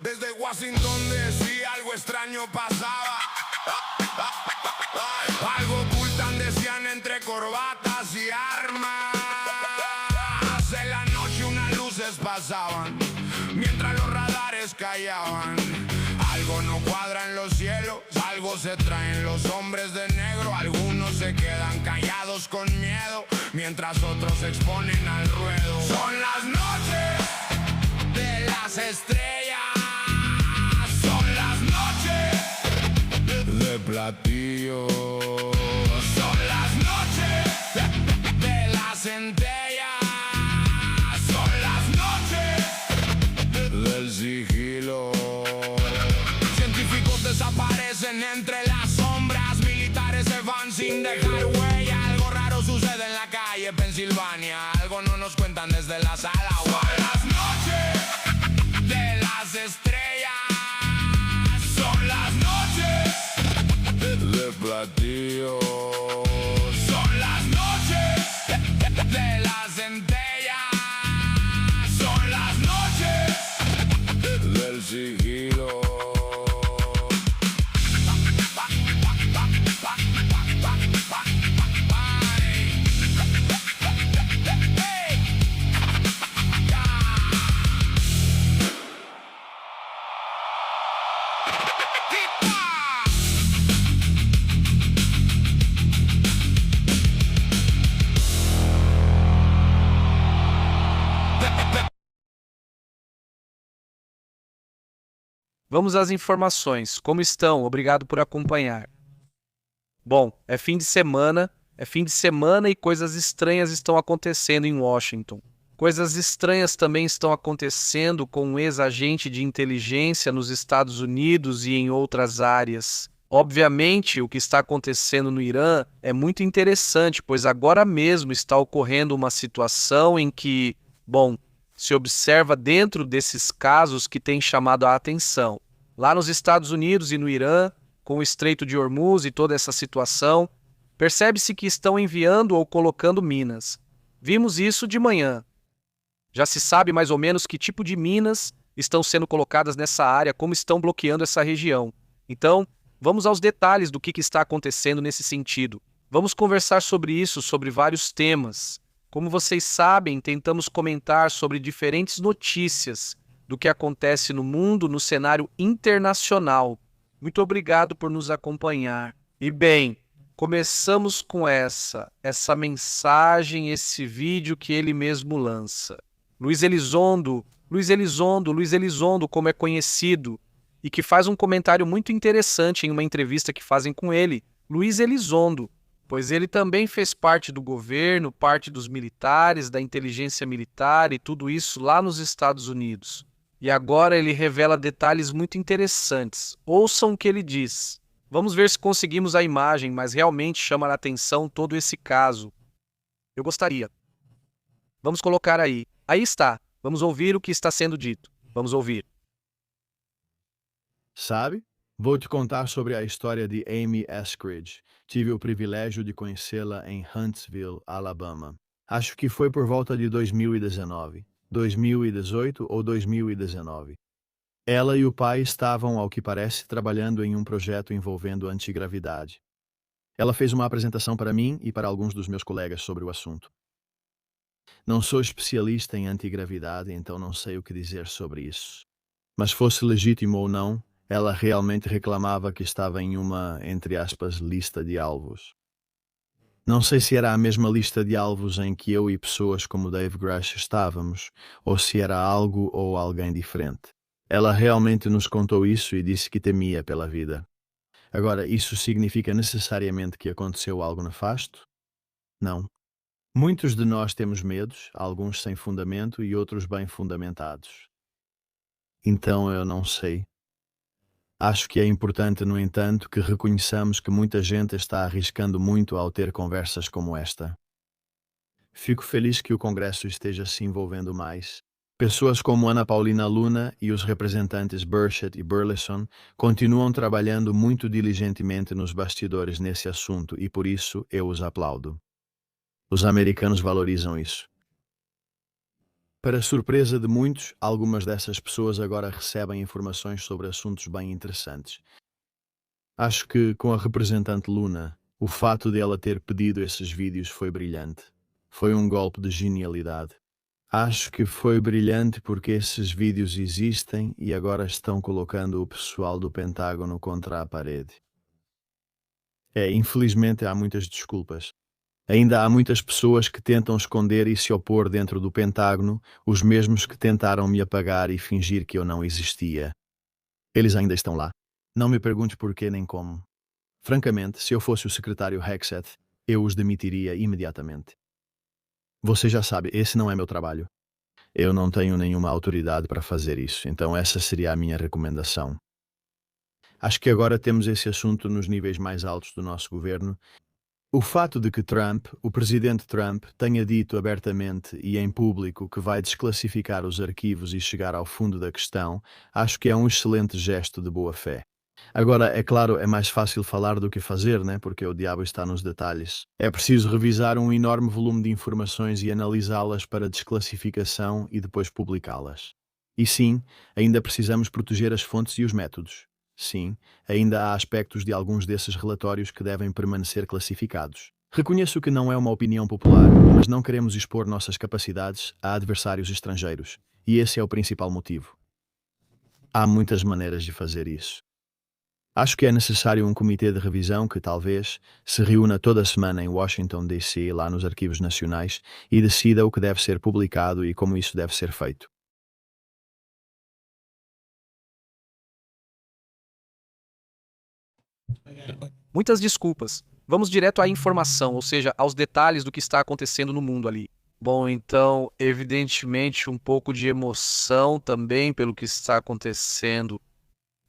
Desde Washington DC algo extraño pasaba. Algo ocultan decían entre corbatas y armas. En la noche unas luces pasaban mientras los radares callaban. Algo no cuadra en los cielos, algo se traen los hombres de negro. Algunos se quedan callados con miedo, mientras otros se exponen al ruedo. Son las noches de las estrellas, son las noches de platillo, son las noches de las centellas, son las noches del sigilo. Científicos desaparecen entre las sombras, militares se van sin dejar huella. Algo raro sucede en la calle Pensilvania, algo no nos cuentan desde la sala. Son las noches de las estrellas, son las noches de platillo, son las noches de las centellas, son las noches del sigilo. Vamos às informações. Como estão? Obrigado por acompanhar. Bom, é fim de semana e coisas estranhas estão acontecendo em Washington. Coisas estranhas também estão acontecendo com um ex-agente de inteligência nos Estados Unidos e em outras áreas. Obviamente, o que está acontecendo no Irã é muito interessante, pois agora mesmo está ocorrendo uma situação em que, se observa dentro desses casos que tem chamado a atenção. Lá nos Estados Unidos e no Irã, com o Estreito de Hormuz e toda essa situação, percebe-se que estão enviando ou colocando minas. Vimos isso de manhã. Já se sabe mais ou menos que tipo de minas estão sendo colocadas nessa área, como estão bloqueando essa região. Então, vamos aos detalhes do que está acontecendo nesse sentido. Vamos conversar sobre isso, sobre vários temas. Como vocês sabem, tentamos comentar sobre diferentes notícias do que acontece no mundo no cenário internacional. Muito obrigado por nos acompanhar. E bem, começamos com essa mensagem, esse vídeo que ele mesmo lança. Luiz Elizondo, como é conhecido, e que faz um comentário muito interessante em uma entrevista que fazem com ele. Luiz Elizondo, pois ele também fez parte do governo, parte dos militares, da inteligência militar e tudo isso lá nos Estados Unidos. E agora ele revela detalhes muito interessantes. Ouçam o que ele diz. Vamos ver se conseguimos a imagem, mas realmente chama a atenção todo esse caso. Eu gostaria. Vamos colocar aí. Aí está. Vamos ouvir o que está sendo dito. Vamos ouvir. Sabe? Vou te contar sobre a história de Amy Eskridge. Tive o privilégio de conhecê-la em Huntsville, Alabama. Acho que foi por volta de 2019, 2018 ou 2019. Ela e o pai estavam, ao que parece, trabalhando em um projeto envolvendo antigravidade. Ela fez uma apresentação para mim e para alguns dos meus colegas sobre o assunto. Não sou especialista em antigravidade, então não sei o que dizer sobre isso. Mas fosse legítimo ou não, ela realmente reclamava que estava em uma, entre aspas, lista de alvos. Não sei se era a mesma lista de alvos em que eu e pessoas como Dave Grush estávamos, ou se era algo ou alguém diferente. Ela realmente nos contou isso e disse que temia pela vida. Agora, isso significa necessariamente que aconteceu algo nefasto? Não. Muitos de nós temos medos, alguns sem fundamento e outros bem fundamentados. Então eu não sei. Acho que é importante, no entanto, que reconheçamos que muita gente está arriscando muito ao ter conversas como esta. Fico feliz que o Congresso esteja se envolvendo mais. Pessoas como Ana Paulina Luna e os representantes Burchett e Burleson continuam trabalhando muito diligentemente nos bastidores nesse assunto e por isso eu os aplaudo. Os americanos valorizam isso. Para surpresa de muitos, algumas dessas pessoas agora recebem informações sobre assuntos bem interessantes. Acho que, com a representante Luna, o fato de ela ter pedido esses vídeos foi brilhante. Foi um golpe de genialidade. Acho que foi brilhante porque esses vídeos existem e agora estão colocando o pessoal do Pentágono contra a parede. Infelizmente há muitas desculpas. Ainda há muitas pessoas que tentam esconder e se opor dentro do Pentágono, os mesmos que tentaram me apagar e fingir que eu não existia. Eles ainda estão lá. Não me pergunte porquê nem como. Francamente, se eu fosse o secretário Hexet, eu os demitiria imediatamente. Você já sabe, esse não é meu trabalho. Eu não tenho nenhuma autoridade para fazer isso, então essa seria a minha recomendação. Acho que agora temos esse assunto nos níveis mais altos do nosso governo. O fato de que Trump, o presidente Trump, tenha dito abertamente e em público que vai desclassificar os arquivos e chegar ao fundo da questão, acho que é um excelente gesto de boa-fé. Agora, é claro, é mais fácil falar do que fazer, né? Porque o diabo está nos detalhes. É preciso revisar um enorme volume de informações e analisá-las para desclassificação e depois publicá-las. E sim, ainda precisamos proteger as fontes e os métodos. Sim, ainda há aspectos de alguns desses relatórios que devem permanecer classificados. Reconheço que não é uma opinião popular, mas não queremos expor nossas capacidades a adversários estrangeiros. E esse é o principal motivo. Há muitas maneiras de fazer isso. Acho que é necessário um comitê de revisão que talvez se reúna toda semana em Washington, D.C., lá nos arquivos nacionais, e decida o que deve ser publicado e como isso deve ser feito. Muitas desculpas. Vamos direto à informação, ou seja, aos detalhes do que está acontecendo no mundo ali. Bom, então, evidentemente, um pouco de emoção também pelo que está acontecendo.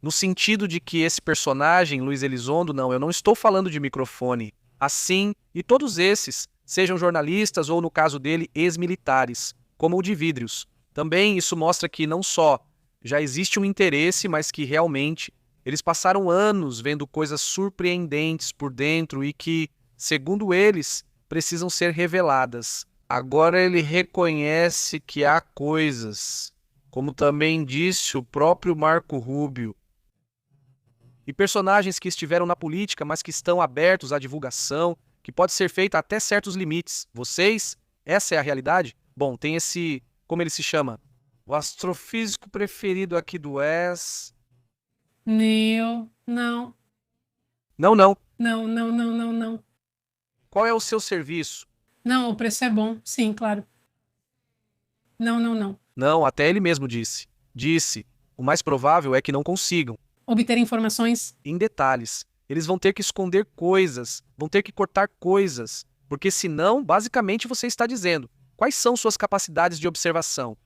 No sentido de que esse personagem, Luiz Elizondo, não, eu não estou falando de microfone. Assim, e todos esses, sejam jornalistas ou, no caso dele, ex-militares, como o de Vidrios. Também isso mostra que não só já existe um interesse, mas que realmente eles passaram anos vendo coisas surpreendentes por dentro e que, segundo eles, precisam ser reveladas. Agora ele reconhece que há coisas, como também disse o próprio Marco Rubio, e personagens que estiveram na política, mas que estão abertos à divulgação, que pode ser feita até certos limites. Vocês? Essa é a realidade? Bom, tem esse, como ele se chama? O astrofísico preferido aqui do Wes. Neil, não, Não, não. não, não, não, não, não. Qual é o seu serviço? Não, o preço é bom, sim, claro. Não, não, não. Não, até ele mesmo disse. Disse, o mais provável é que não consigam. Obter informações? Em detalhes. Eles vão ter que esconder coisas, vão ter que cortar coisas, porque senão, basicamente, você está dizendo quais são suas capacidades de observação.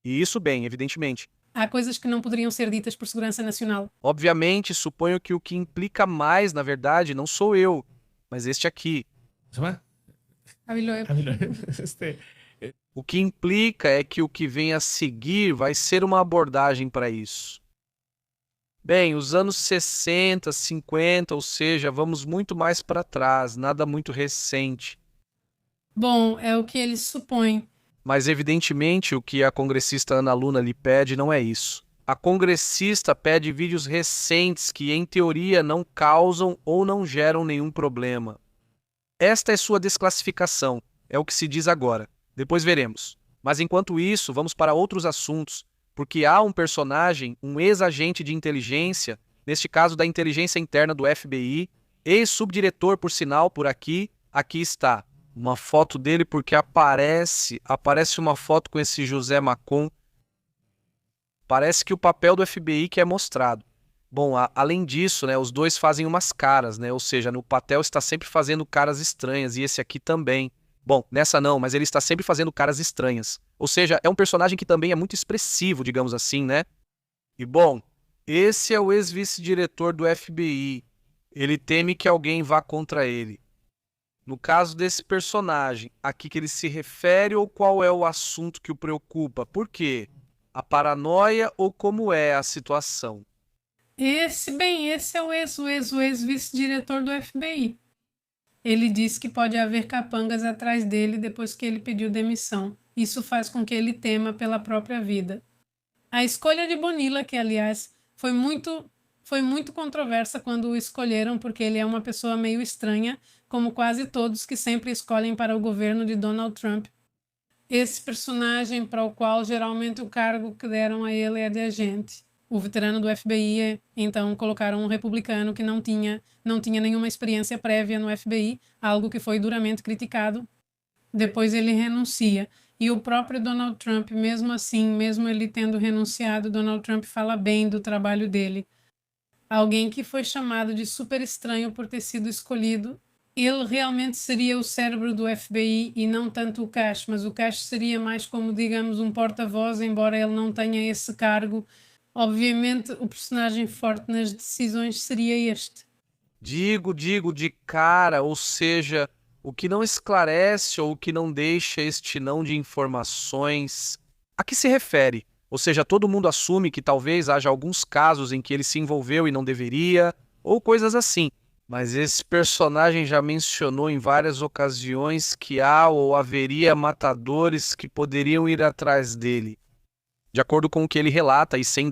E isso bem, evidentemente. Há coisas que não poderiam ser ditas por segurança nacional. Obviamente, suponho que o que implica mais, na verdade, não sou eu, mas este aqui. O que implica é que o que vem a seguir vai ser uma abordagem para isso. Bem, os anos 60, 50, ou seja, vamos muito mais para trás, nada muito recente. Bom, é o que eles supõem. Mas, evidentemente, o que a congressista Ana Luna lhe pede não é isso. A congressista pede vídeos recentes que, em teoria, não causam ou não geram nenhum problema. Esta é sua desclassificação, é o que se diz agora. Depois veremos. Mas, enquanto isso, vamos para outros assuntos, porque há um personagem, um ex-agente de inteligência, neste caso da inteligência interna do FBI, ex-subdiretor, por sinal, por aqui está. Uma foto dele porque aparece uma foto com esse José Macon. Parece que o papel do FBI que é mostrado. Bom, além disso, né, os dois fazem umas caras, né? Ou seja, o Patel está sempre fazendo caras estranhas e esse aqui também. Bom, nessa não, mas ele está sempre fazendo caras estranhas. Ou seja, é um personagem que também é muito expressivo, digamos assim, né? E bom, esse é o ex-vice-diretor do FBI. Ele teme que alguém vá contra ele. No caso desse personagem, a que ele se refere ou qual é o assunto que o preocupa? Por quê? A paranoia ou como é a situação? Esse é o ex-vice-diretor do FBI. Ele disse que pode haver capangas atrás dele depois que ele pediu demissão. Isso faz com que ele tema pela própria vida. A escolha de Bonilla, que aliás foi muito controversa quando o escolheram, porque ele é uma pessoa meio estranha, como quase todos que sempre escolhem para o governo de Donald Trump. Esse personagem para o qual geralmente o cargo que deram a ele é de agente. O veterano do FBI, então colocaram um republicano que não tinha nenhuma experiência prévia no FBI, algo que foi duramente criticado. Depois ele renuncia. E o próprio Donald Trump, mesmo assim, mesmo ele tendo renunciado, Donald Trump fala bem do trabalho dele. Alguém que foi chamado de super estranho por ter sido escolhido. Ele realmente seria o cérebro do FBI e não tanto o Cash, mas o Cash seria mais como, digamos, um porta-voz, embora ele não tenha esse cargo. Obviamente, o personagem forte nas decisões seria este. Digo de cara, ou seja, o que não esclarece ou o que não deixa este não de informações. A que se refere? Ou seja, todo mundo assume que talvez haja alguns casos em que ele se envolveu e não deveria, ou coisas assim. Mas esse personagem já mencionou em várias ocasiões que há ou haveria matadores que poderiam ir atrás dele. De acordo com o que ele relata e sem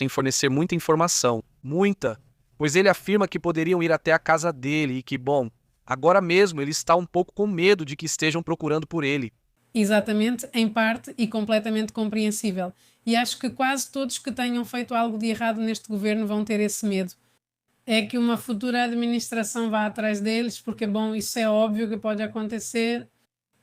fornecer muita informação. Muita, pois ele afirma que poderiam ir até a casa dele e que, bom, agora mesmo ele está um pouco com medo de que estejam procurando por ele. Exatamente, em parte e completamente compreensível. E acho que quase todos que tenham feito algo de errado neste governo vão ter esse medo. É que uma futura administração vá atrás deles, porque, bom, isso é óbvio que pode acontecer.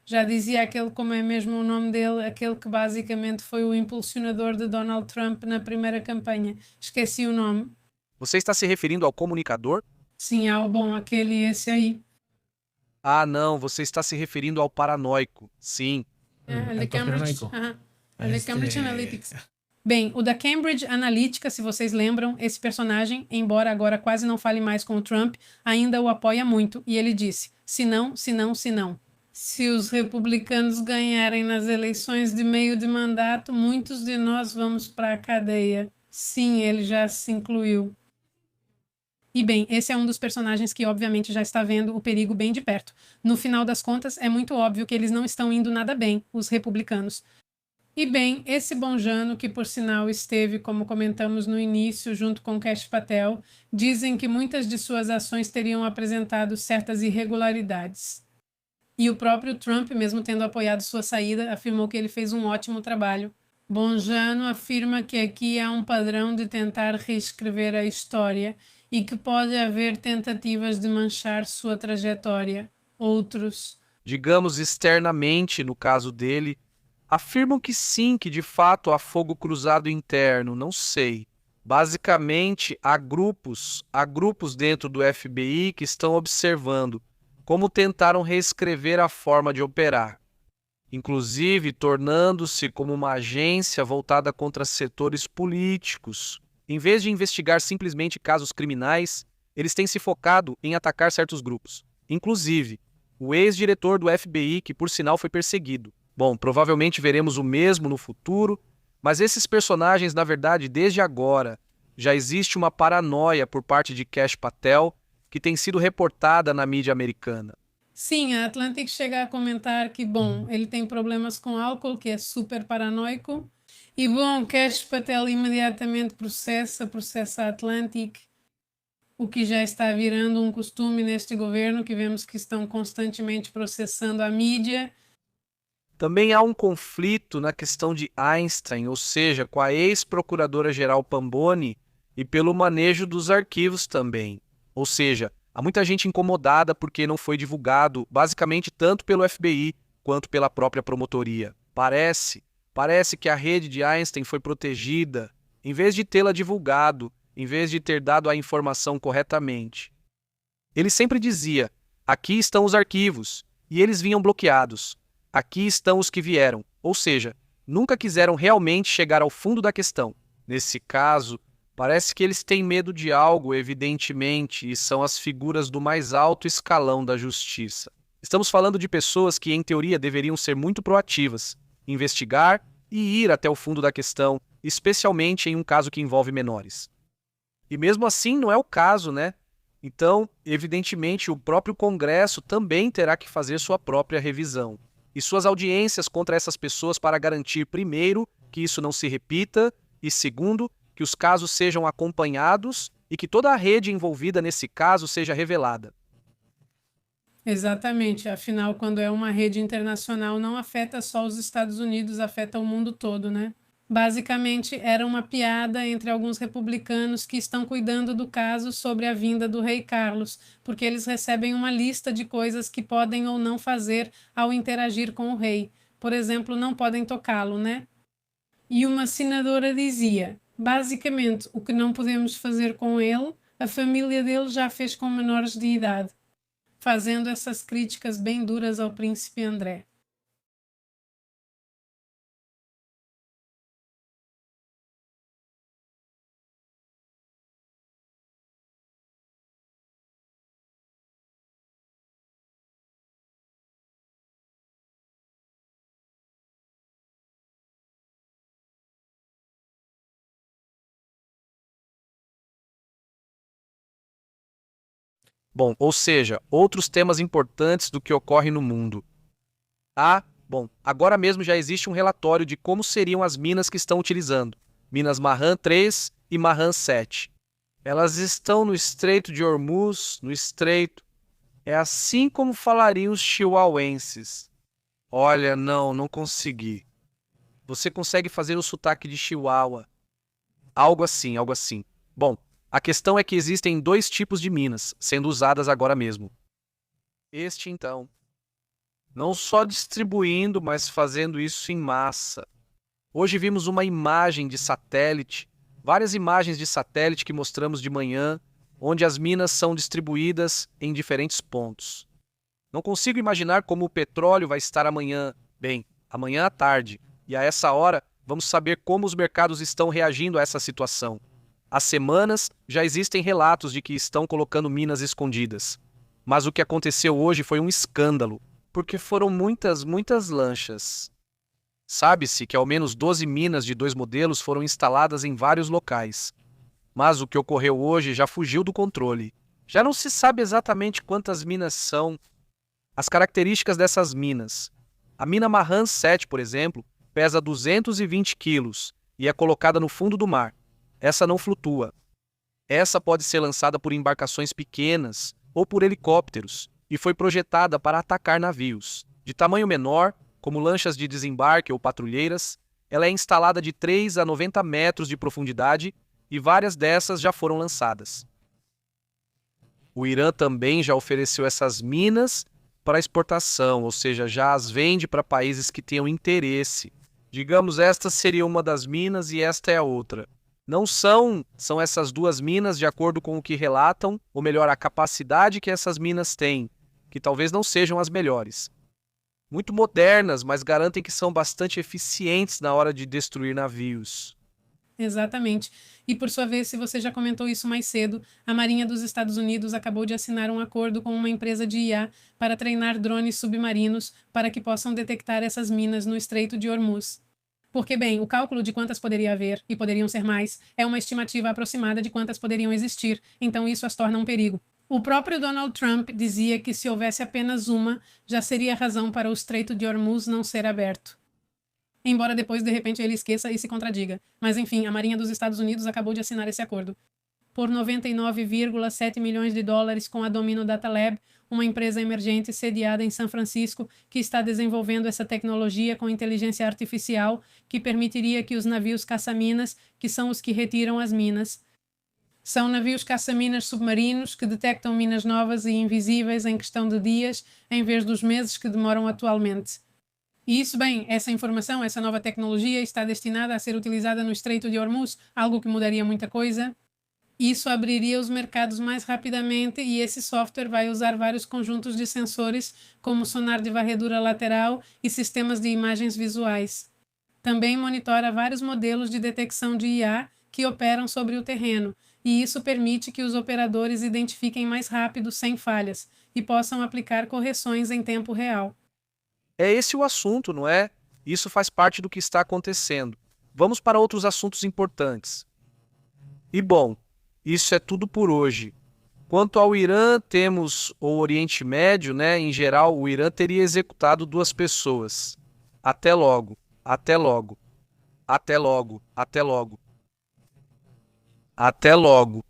Já dizia aquele, como é mesmo o nome dele, aquele que basicamente foi o impulsionador de Donald Trump na primeira campanha. Esqueci o nome. Você está se referindo ao comunicador? Sim, esse aí. Ah, não, você está se referindo ao paranoico. Sim. El de el Cambridge. conspiranoico. Ajá. El de Cambridge Este- Analytics. Bem, o da Cambridge Analytica, se vocês lembram, esse personagem, embora agora quase não fale mais com o Trump, ainda o apoia muito. E ele disse, se não. Se os republicanos ganharem nas eleições de meio de mandato, muitos de nós vamos para a cadeia. Sim, ele já se incluiu. E bem, esse é um dos personagens que obviamente já está vendo o perigo bem de perto. No final das contas, é muito óbvio que eles não estão indo nada bem, os republicanos. E bem, esse Bonjano, que por sinal esteve, como comentamos no início, junto com Kash Patel, dizem que muitas de suas ações teriam apresentado certas irregularidades. E o próprio Trump, mesmo tendo apoiado sua saída, afirmou que ele fez um ótimo trabalho. Bonjano afirma que aqui há um padrão de tentar reescrever a história e que pode haver tentativas de manchar sua trajetória. Outros, Digamos externamente, no caso dele, afirmam que sim, que de fato há fogo cruzado interno, não sei. Basicamente, há grupos dentro do FBI que estão observando como tentaram reescrever a forma de operar, inclusive tornando-se como uma agência voltada contra setores políticos. Em vez de investigar simplesmente casos criminais, eles têm se focado em atacar certos grupos, inclusive o ex-diretor do FBI, que por sinal foi perseguido. Bom, provavelmente veremos o mesmo no futuro, mas esses personagens, na verdade, desde agora, já existe uma paranoia por parte de Kash Patel que tem sido reportada na mídia americana. sim, a Atlantic chega a comentar que, bom, ele tem problemas com álcool, que é super paranoico. E, bom, Kash Patel imediatamente processa a Atlantic, o que já está virando um costume neste governo, que vemos que estão constantemente processando a mídia. Também há um conflito na questão de Einstein, ou seja, com a ex-procuradora-geral Pamboni e pelo manejo dos arquivos também. Ou seja, há muita gente incomodada porque não foi divulgado, basicamente tanto pelo FBI quanto pela própria promotoria. Parece que a rede de Einstein foi protegida, em vez de tê-la divulgado, em vez de ter dado a informação corretamente. Ele sempre dizia, aqui estão os arquivos, e eles vinham bloqueados. Aqui estão os que vieram, ou seja, nunca quiseram realmente chegar ao fundo da questão. Nesse caso, parece que eles têm medo de algo, evidentemente, e são as figuras do mais alto escalão da justiça. Estamos falando de pessoas que, em teoria, deveriam ser muito proativas, investigar e ir até o fundo da questão, especialmente em um caso que envolve menores. E mesmo assim não é o caso, né? Então, evidentemente, o próprio Congresso também terá que fazer sua própria revisão. e suas audiências contra essas pessoas para garantir, primeiro, que isso não se repita e, segundo, que os casos sejam acompanhados e que toda a rede envolvida nesse caso seja revelada. Exatamente, afinal, quando é uma rede internacional, não afeta só os Estados Unidos, afeta o mundo todo, né? Basicamente, era uma piada entre alguns republicanos que estão cuidando do caso sobre a vinda do rei Carlos, porque eles recebem uma lista de coisas que podem ou não fazer ao interagir com o rei. Por exemplo, não podem tocá-lo, né? E uma senadora dizia, basicamente, o que não podemos fazer com ele, a família dele já fez com menores de idade, fazendo essas críticas bem duras ao príncipe André. Bom, ou seja, outros temas importantes do que ocorre no mundo. Agora mesmo já existe um relatório de como seriam as minas que estão utilizando. Minas Marran 3 e Marran 7. Elas estão no Estreito de Hormuz, no Estreito. É assim como falariam os chihuahuenses. Olha, não consegui. Você consegue fazer o sotaque de Chihuahua. Algo assim, algo assim. Bom, a questão é que existem dois tipos de minas sendo usadas agora mesmo. Este, então, não só distribuindo, mas fazendo isso em massa. Hoje vimos uma imagem de satélite, várias imagens de satélite que mostramos de manhã, onde as minas são distribuídas em diferentes pontos. Não consigo imaginar como o petróleo vai estar amanhã. Bem, amanhã à tarde. E a essa hora, vamos saber como os mercados estão reagindo a essa situação. Há semanas, já existem relatos de que estão colocando minas escondidas. Mas o que aconteceu hoje foi um escândalo, porque foram muitas lanchas. Sabe-se que ao menos 12 minas de 2 modelos foram instaladas em vários locais. Mas o que ocorreu hoje já fugiu do controle. Já não se sabe exatamente quantas minas são. As características dessas minas. A mina Marran 7, por exemplo, pesa 220 quilos e é colocada no fundo do mar. Essa não flutua. Essa pode ser lançada por embarcações pequenas ou por helicópteros e foi projetada para atacar navios. De tamanho menor, como lanchas de desembarque ou patrulheiras, ela é instalada de 3 a 90 metros de profundidade e várias dessas já foram lançadas. O Irã também já ofereceu essas minas para exportação, ou seja, já as vende para países que tenham interesse. Digamos, esta seria uma das minas e esta é a outra. Não são essas duas minas de acordo com o que relatam, ou melhor, a capacidade que essas minas têm, que talvez não sejam as melhores. Muito modernas, mas garantem que são bastante eficientes na hora de destruir navios. Exatamente. E por sua vez, se você já comentou isso mais cedo, a Marinha dos Estados Unidos acabou de assinar um acordo com uma empresa de IA para treinar drones submarinos para que possam detectar essas minas no Estreito de Hormuz. Porque, bem, o cálculo de quantas poderia haver, e poderiam ser mais, é uma estimativa aproximada de quantas poderiam existir, então isso as torna um perigo. O próprio Donald Trump dizia que se houvesse apenas uma, já seria razão para o Estreito de Hormuz não ser aberto. Embora depois, de repente, ele esqueça e se contradiga. Mas, enfim, a Marinha dos Estados Unidos acabou de assinar esse acordo. Por 99,7 milhões de dólares com a Domino Data Lab, uma empresa emergente sediada em São Francisco que está desenvolvendo essa tecnologia com inteligência artificial que permitiria que os navios caça-minas, que são os que retiram as minas, são navios caça-minas submarinos que detectam minas novas e invisíveis em questão de dias, em vez dos meses que demoram atualmente. E isso, bem, essa informação, essa nova tecnologia está destinada a ser utilizada no Estreito de Hormuz, algo que mudaria muita coisa. Isso abriria os mercados mais rapidamente e esse software vai usar vários conjuntos de sensores, como sonar de varredura lateral e sistemas de imagens visuais. Também monitora vários modelos de detecção de IA que operam sobre o terreno, e isso permite que os operadores identifiquem mais rápido, sem falhas, e possam aplicar correções em tempo real. É esse o assunto, não é? Isso faz parte do que está acontecendo. Vamos para outros assuntos importantes. E bom, isso é tudo por hoje. Quanto ao Irã, temos o Oriente Médio, né? Em geral, o Irã teria executado 2 pessoas. Até logo, até logo, até logo, até logo, até logo,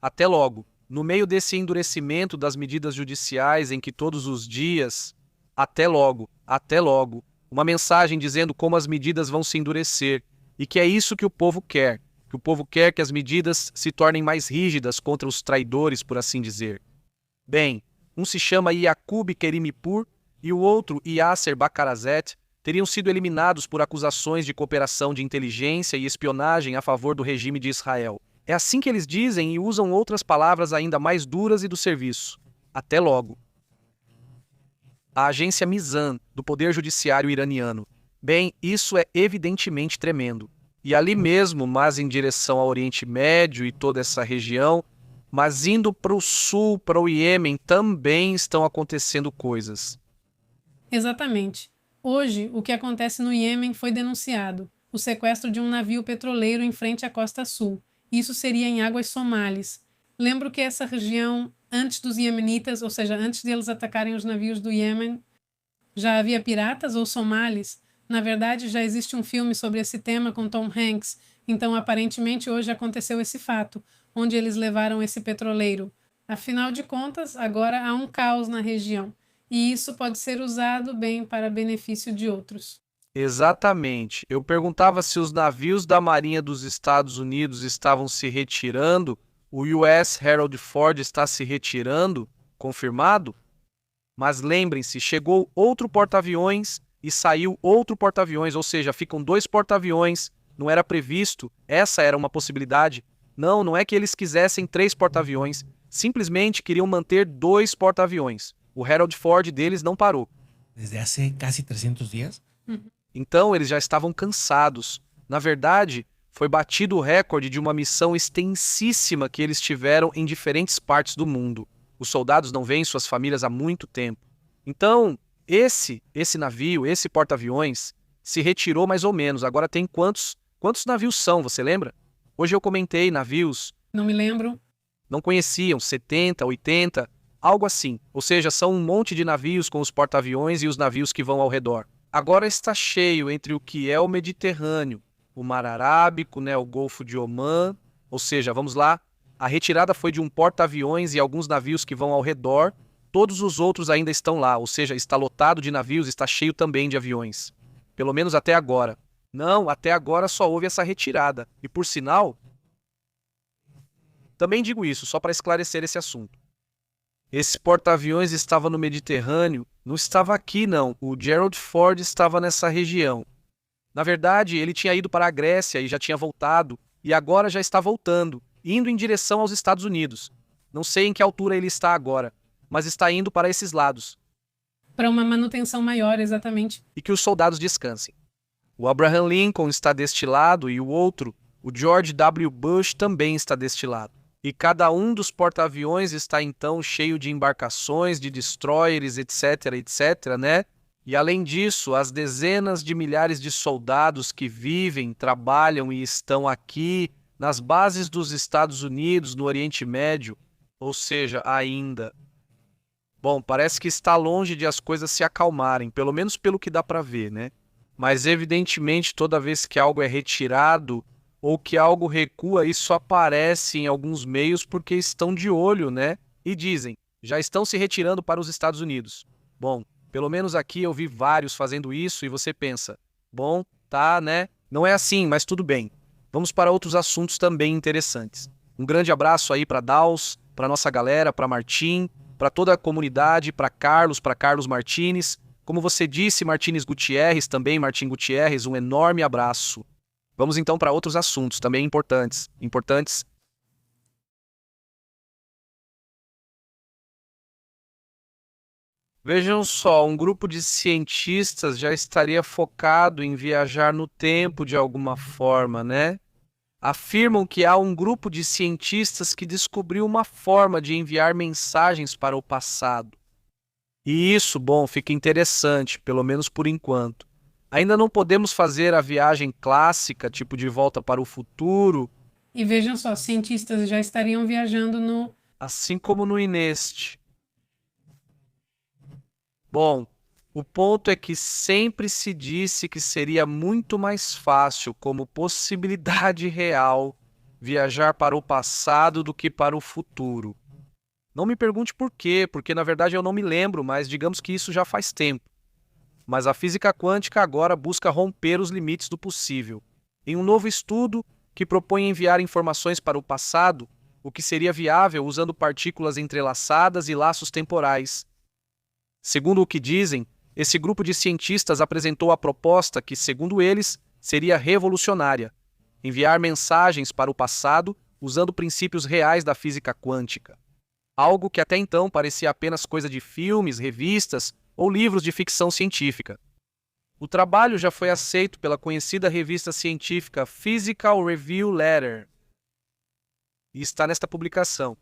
até logo. No meio desse endurecimento das medidas judiciais em que todos os dias, até logo, uma mensagem dizendo como as medidas vão se endurecer e que é isso que o povo quer. Que o povo quer que as medidas se tornem mais rígidas contra os traidores, por assim dizer. Bem, um se chama Yaqub Kerimipur e o outro, Yasser Bakarazet, teriam sido eliminados por acusações de cooperação de inteligência e espionagem a favor do regime de Israel. É assim que eles dizem e usam outras palavras ainda mais duras e do serviço. Até logo. A agência Mizan, do Poder Judiciário iraniano. Bem, isso é evidentemente tremendo. E ali mesmo, mas em direção ao Oriente Médio e toda essa região, mas indo para o sul, para o Iêmen, também estão acontecendo coisas. Exatamente. Hoje, o que acontece no Iêmen foi denunciado: o sequestro de um navio petroleiro em frente à costa sul. Isso seria em águas somalis. Lembro que essa região, antes dos iemenitas, ou seja, antes de eles atacarem os navios do Iêmen, já havia piratas ou somalis? Na verdade, já existe um filme sobre esse tema com Tom Hanks, então aparentemente hoje aconteceu esse fato, onde eles levaram esse petroleiro. Afinal de contas, agora há um caos na região, e isso pode ser usado bem para benefício de outros. Exatamente. Eu perguntava se os navios da Marinha dos Estados Unidos estavam se retirando, o US Harold Ford está se retirando, confirmado? Mas lembrem-se, chegou outro porta-aviões e saiu outro porta-aviões, ou seja, ficam 2 porta-aviões, não era previsto, essa era uma possibilidade. Não é que eles quisessem 3 porta-aviões, simplesmente queriam manter 2 porta-aviões. O Harold Ford deles não parou. Desde hace casi 300 días. Então eles já estavam cansados. Na verdade, foi batido o recorde de uma missão extensíssima que eles tiveram em diferentes partes do mundo. Os soldados não veem suas famílias há muito tempo. Então, esse navio, esse porta-aviões, se retirou mais ou menos. Agora tem quantos navios são, você lembra? Hoje eu comentei navios. Não me lembro. Não conheciam, 70, 80, algo assim. Ou seja, são um monte de navios com os porta-aviões e os navios que vão ao redor. Agora está cheio entre o que é o Mediterrâneo, o Mar Arábico, né, o Golfo de Omã. Ou seja, vamos lá, a retirada foi de um porta-aviões e alguns navios que vão ao redor. Todos os outros ainda estão lá, ou seja, está lotado de navios, está cheio também de aviões. Pelo menos até agora. Não, até agora só houve essa retirada. E por sinal, também digo isso, só para esclarecer esse assunto. Esse porta-aviões estava no Mediterrâneo, não estava aqui não, o Gerald Ford estava nessa região. Na verdade, ele tinha ido para a Grécia e já tinha voltado, e agora já está voltando, indo em direção aos Estados Unidos. Não sei em que altura ele está agora, mas está indo para esses lados. Para uma manutenção maior, exatamente. E que os soldados descansem. O Abraham Lincoln está deste lado e o outro, o George W. Bush, também está deste lado. E cada um dos porta-aviões está então cheio de embarcações, de destroyers, etc, né? E além disso, as dezenas de milhares de soldados que vivem, trabalham e estão aqui nas bases dos Estados Unidos, no Oriente Médio, ou seja, ainda. Bom, parece que está longe de as coisas se acalmarem, pelo menos pelo que dá para ver, né? Mas evidentemente toda vez que algo é retirado ou que algo recua, isso aparece em alguns meios porque estão de olho, né? E dizem, já estão se retirando para os Estados Unidos. Bom, pelo menos aqui eu vi vários fazendo isso e você pensa, bom, tá, né? Não é assim, mas tudo bem. Vamos para outros assuntos também interessantes. Um grande abraço aí para Daus, para nossa galera, para Martim, para toda a comunidade, para Carlos Martins. Como você disse, Martins Gutierrez, também Martim Gutierrez, um enorme abraço. Vamos então para outros assuntos também importantes. Vejam só, um grupo de cientistas já estaria focado em viajar no tempo de alguma forma, né? Afirmam que há um grupo de cientistas que descobriu uma forma de enviar mensagens para o passado. E isso, bom, fica interessante, pelo menos por enquanto. Ainda não podemos fazer a viagem clássica, tipo de volta para o futuro. E vejam só, cientistas já estariam viajando no Assim como no Ineste. Bom, o ponto é que sempre se disse que seria muito mais fácil, como possibilidade real, viajar para o passado do que para o futuro. Não me pergunte por quê, porque na verdade eu não me lembro, mas digamos que isso já faz tempo. Mas a física quântica agora busca romper os limites do possível. Em um novo estudo que propõe enviar informações para o passado, o que seria viável usando partículas entrelaçadas e laços temporais. Segundo o que dizem, esse grupo de cientistas apresentou a proposta que, segundo eles, seria revolucionária: enviar mensagens para o passado usando princípios reais da física quântica. Algo que até então parecia apenas coisa de filmes, revistas ou livros de ficção científica. O trabalho já foi aceito pela conhecida revista científica Physical Review Letter e está nesta publicação.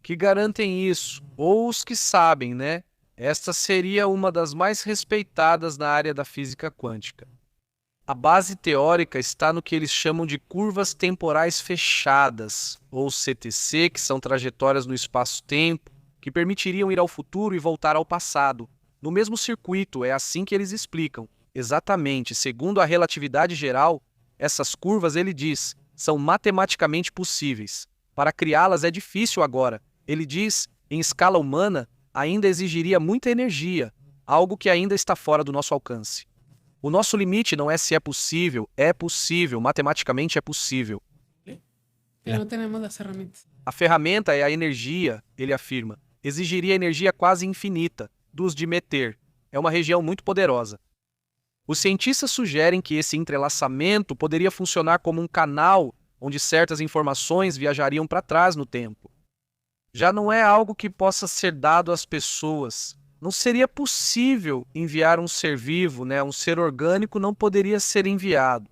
Que garantem isso, ou os que sabem, né? Esta seria uma das mais respeitadas na área da física quântica. A base teórica está no que eles chamam de curvas temporais fechadas, ou CTC, que são trajetórias no espaço-tempo, que permitiriam ir ao futuro e voltar ao passado. No mesmo circuito, é assim que eles explicam. Exatamente, segundo a relatividade geral, essas curvas, ele diz, são matematicamente possíveis. Para criá-las é difícil agora. Ele diz, em escala humana, ainda exigiria muita energia, algo que ainda está fora do nosso alcance. O nosso limite não é se é possível, matematicamente é possível. Pero no tenemos las herramientas. A ferramenta é a energia, ele afirma. Exigiria energia quase infinita, dos de meter. É uma região muito poderosa. Os cientistas sugerem que esse entrelaçamento poderia funcionar como um canal onde certas informações viajariam para trás no tempo. Já não é algo que possa ser dado às pessoas. Não seria possível enviar um ser vivo, né? Um ser orgânico não poderia ser enviado.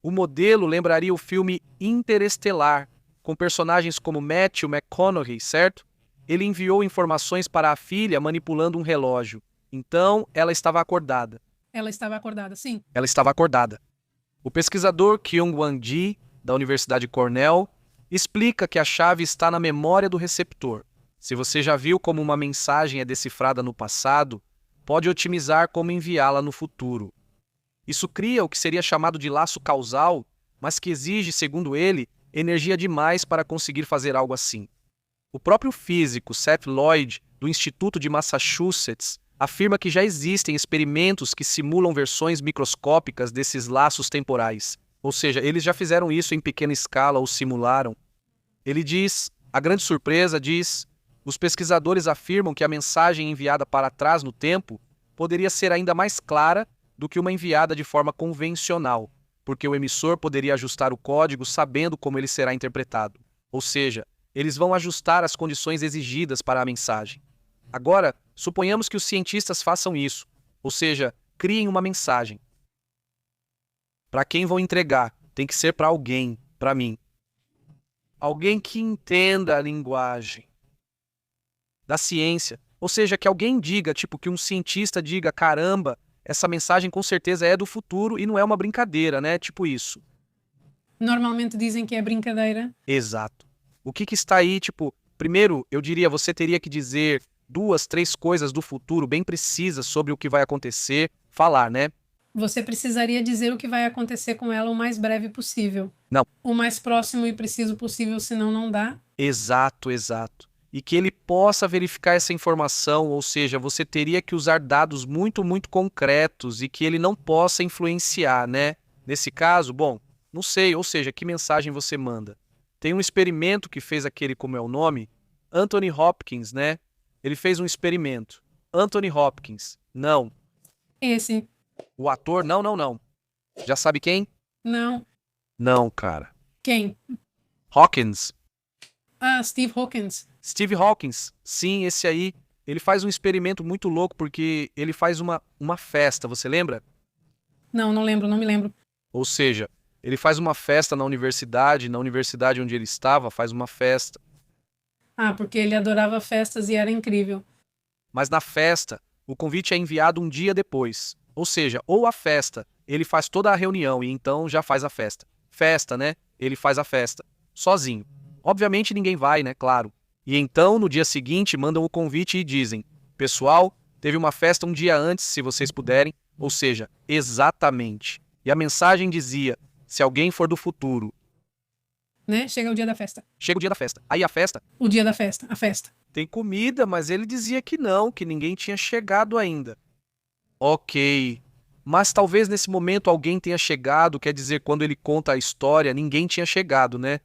O modelo lembraria o filme Interestelar, com personagens como Matthew McConaughey, certo? Ele enviou informações para a filha manipulando um relógio. Então, ela estava acordada. Ela estava acordada, sim. Ela estava acordada. O pesquisador Kyung-Wan Ji, da Universidade Cornell, explica que a chave está na memória do receptor. Se você já viu como uma mensagem é decifrada no passado, pode otimizar como enviá-la no futuro. Isso cria o que seria chamado de laço causal, mas que exige, segundo ele, energia demais para conseguir fazer algo assim. O próprio físico Seth Lloyd, do Instituto de Massachusetts, afirma que já existem experimentos que simulam versões microscópicas desses laços temporais. Ou seja, eles já fizeram isso em pequena escala ou simularam. Ele diz, a grande surpresa diz, os pesquisadores afirmam que a mensagem enviada para trás no tempo poderia ser ainda mais clara do que uma enviada de forma convencional, porque o emissor poderia ajustar o código sabendo como ele será interpretado. Ou seja, eles vão ajustar as condições exigidas para a mensagem. Agora, suponhamos que os cientistas façam isso, ou seja, criem uma mensagem. Para quem vão entregar? Tem que ser para alguém, para mim. Alguém que entenda a linguagem da ciência. Ou seja, que alguém diga, tipo, que um cientista diga, caramba, essa mensagem com certeza é do futuro e não é uma brincadeira, né? Tipo isso. Normalmente dizem que é brincadeira. Exato. O que está aí, tipo, primeiro, eu diria, você teria que dizer 2, 3 coisas do futuro bem precisas sobre o que vai acontecer, falar, né? Você precisaria dizer o que vai acontecer com ela o mais breve possível. Não. O mais próximo e preciso possível, senão não dá. Exato, exato. E que ele possa verificar essa informação, ou seja, você teria que usar dados muito, muito concretos e que ele não possa influenciar, né? Nesse caso, bom, não sei, ou seja, que mensagem você manda. Tem um experimento que fez aquele, como é o nome? Anthony Hopkins, né? Ele fez um experimento. Anthony Hopkins. Não. Esse. O ator, não. Já sabe quem? Não. Não, cara. Quem? Hawkins. Ah, Steve Hawkins. Steve Hawkins. Sim, esse aí. Ele faz um experimento muito louco porque ele faz uma festa, você lembra? Não lembro, não me lembro. Ou seja, ele faz uma festa na universidade onde ele estava, faz uma festa. Ah, porque ele adorava festas e era incrível. Mas na festa, o convite é enviado um dia depois. Ou seja, ou a festa, ele faz toda a reunião e então já faz a festa. Festa, né? Ele faz a festa. Sozinho. Obviamente ninguém vai, né? Claro. E então, no dia seguinte, mandam o convite e dizem: pessoal, teve uma festa um dia antes, se vocês puderem, ou seja, exatamente. E a mensagem dizia: se alguém for do futuro. Né? Chega o dia da festa. Chega o dia da festa. Aí a festa O dia da festa, a festa. tem comida, mas ele dizia que não, que ninguém tinha chegado ainda. Ok. Mas talvez nesse momento alguém tenha chegado, quer dizer, quando ele conta a história, ninguém tinha chegado, né?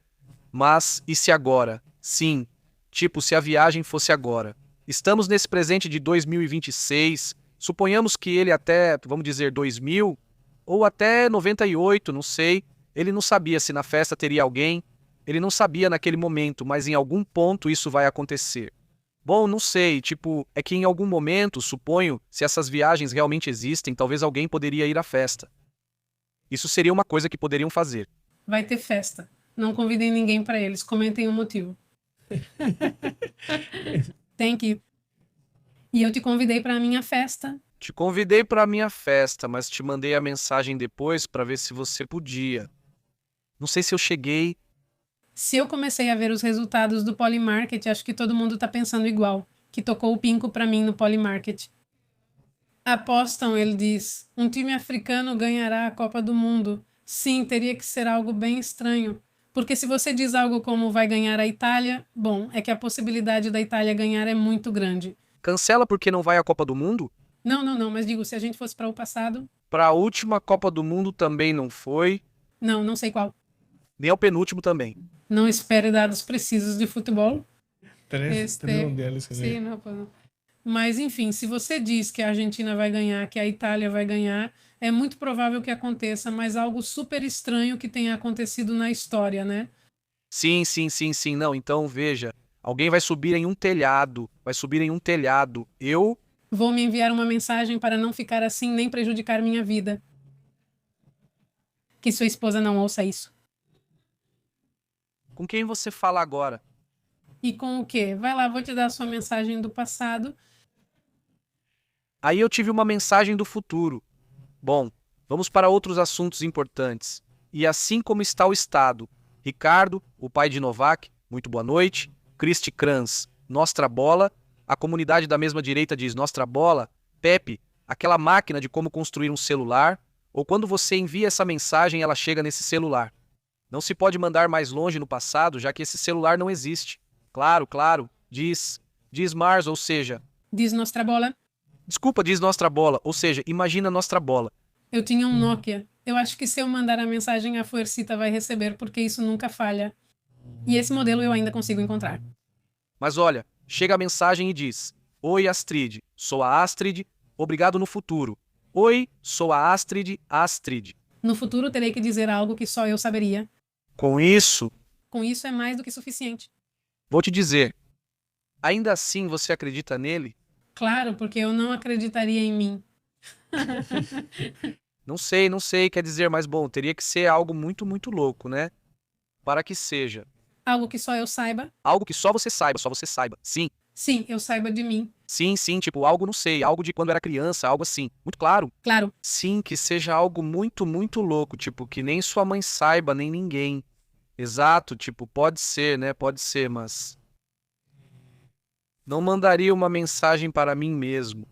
Mas e se agora? Sim. Tipo, se a viagem fosse agora. Estamos nesse presente de 2026. Suponhamos que ele até, vamos dizer, 2000 ou até 98, não sei. Ele não sabia se na festa teria alguém. Ele não sabia naquele momento, mas em algum ponto isso vai acontecer. Bom, não sei, tipo, é que em algum momento, suponho, se essas viagens realmente existem, talvez alguém poderia ir à festa. Isso seria uma coisa que poderiam fazer. Vai ter festa. Não convidem ninguém para eles. Comentem o motivo. Tem que. E eu te convidei para a minha festa. Te convidei para a minha festa, mas te mandei a mensagem depois para ver se você podia. Não sei se eu cheguei. Se eu comecei a ver os resultados do Polymarket, acho que todo mundo tá pensando igual, que tocou o pinco para mim no Polymarket. Apostam, ele diz, um time africano ganhará a Copa do Mundo. Sim, teria que ser algo bem estranho. Porque se você diz algo como vai ganhar a Itália, bom, é que a possibilidade da Itália ganhar é muito grande. Cancela porque não vai à Copa do Mundo? Não, mas digo, se a gente fosse para o passado, Para a última Copa do Mundo também não foi, não sei qual. nem ao penúltimo também. Não espere dados precisos de futebol. Tres mundiales. Sim, não, pô, não. Mas, enfim, se você diz que a Argentina vai ganhar, que a Itália vai ganhar, é muito provável que aconteça, mas algo super estranho que tenha acontecido na história, né? Sim. Não, então veja. Alguém vai subir em um telhado. Eu. Vou me enviar uma mensagem para não ficar assim nem prejudicar minha vida. Que sua esposa não ouça isso. Com quem você fala agora? E com o quê? Vai lá, vou te dar a sua mensagem do passado. Aí eu tive uma mensagem do futuro. Bom, vamos para outros assuntos importantes. E assim como está o Estado. Ricardo, o pai de Novak, muito boa noite. Cristi Kranz, Nostra Bola. A comunidade da mesma direita diz Nostra Bola. Pepe, aquela máquina de como construir um celular. Ou quando você envia essa mensagem, ela chega nesse celular. Não se pode mandar mais longe no passado, já que esse celular não existe. Claro, diz Mars, ou seja... Diz Nostra Bola. Desculpa, diz Nostra Bola, ou seja, imagina Nostra Bola. Eu tinha um Nokia. Eu acho que se eu mandar a mensagem, a Fuercita vai receber, porque isso nunca falha. E esse modelo eu ainda consigo encontrar. Mas olha, chega a mensagem e diz: oi, Astrid, sou a Astrid, obrigado no futuro. Oi, sou a Astrid, Astrid. No futuro terei que dizer algo que só eu saberia. Com isso, Com isso é mais do que suficiente. vou te dizer, ainda assim você acredita nele? Claro, porque eu não acreditaria em mim. Não sei, quer dizer, mas bom, teria que ser algo muito, muito louco, né? Para que seja. Algo que só eu saiba. Algo que só você saiba. Sim, Sim, eu saiba de mim. sim, tipo algo, não sei, algo de quando era criança, algo assim. Muito claro. Claro, Sim, que seja algo muito, muito louco, tipo, que nem sua mãe saiba, nem ninguém. Exato, tipo, pode ser, né? Pode ser, mas... Não mandaria uma mensagem para mim mesmo.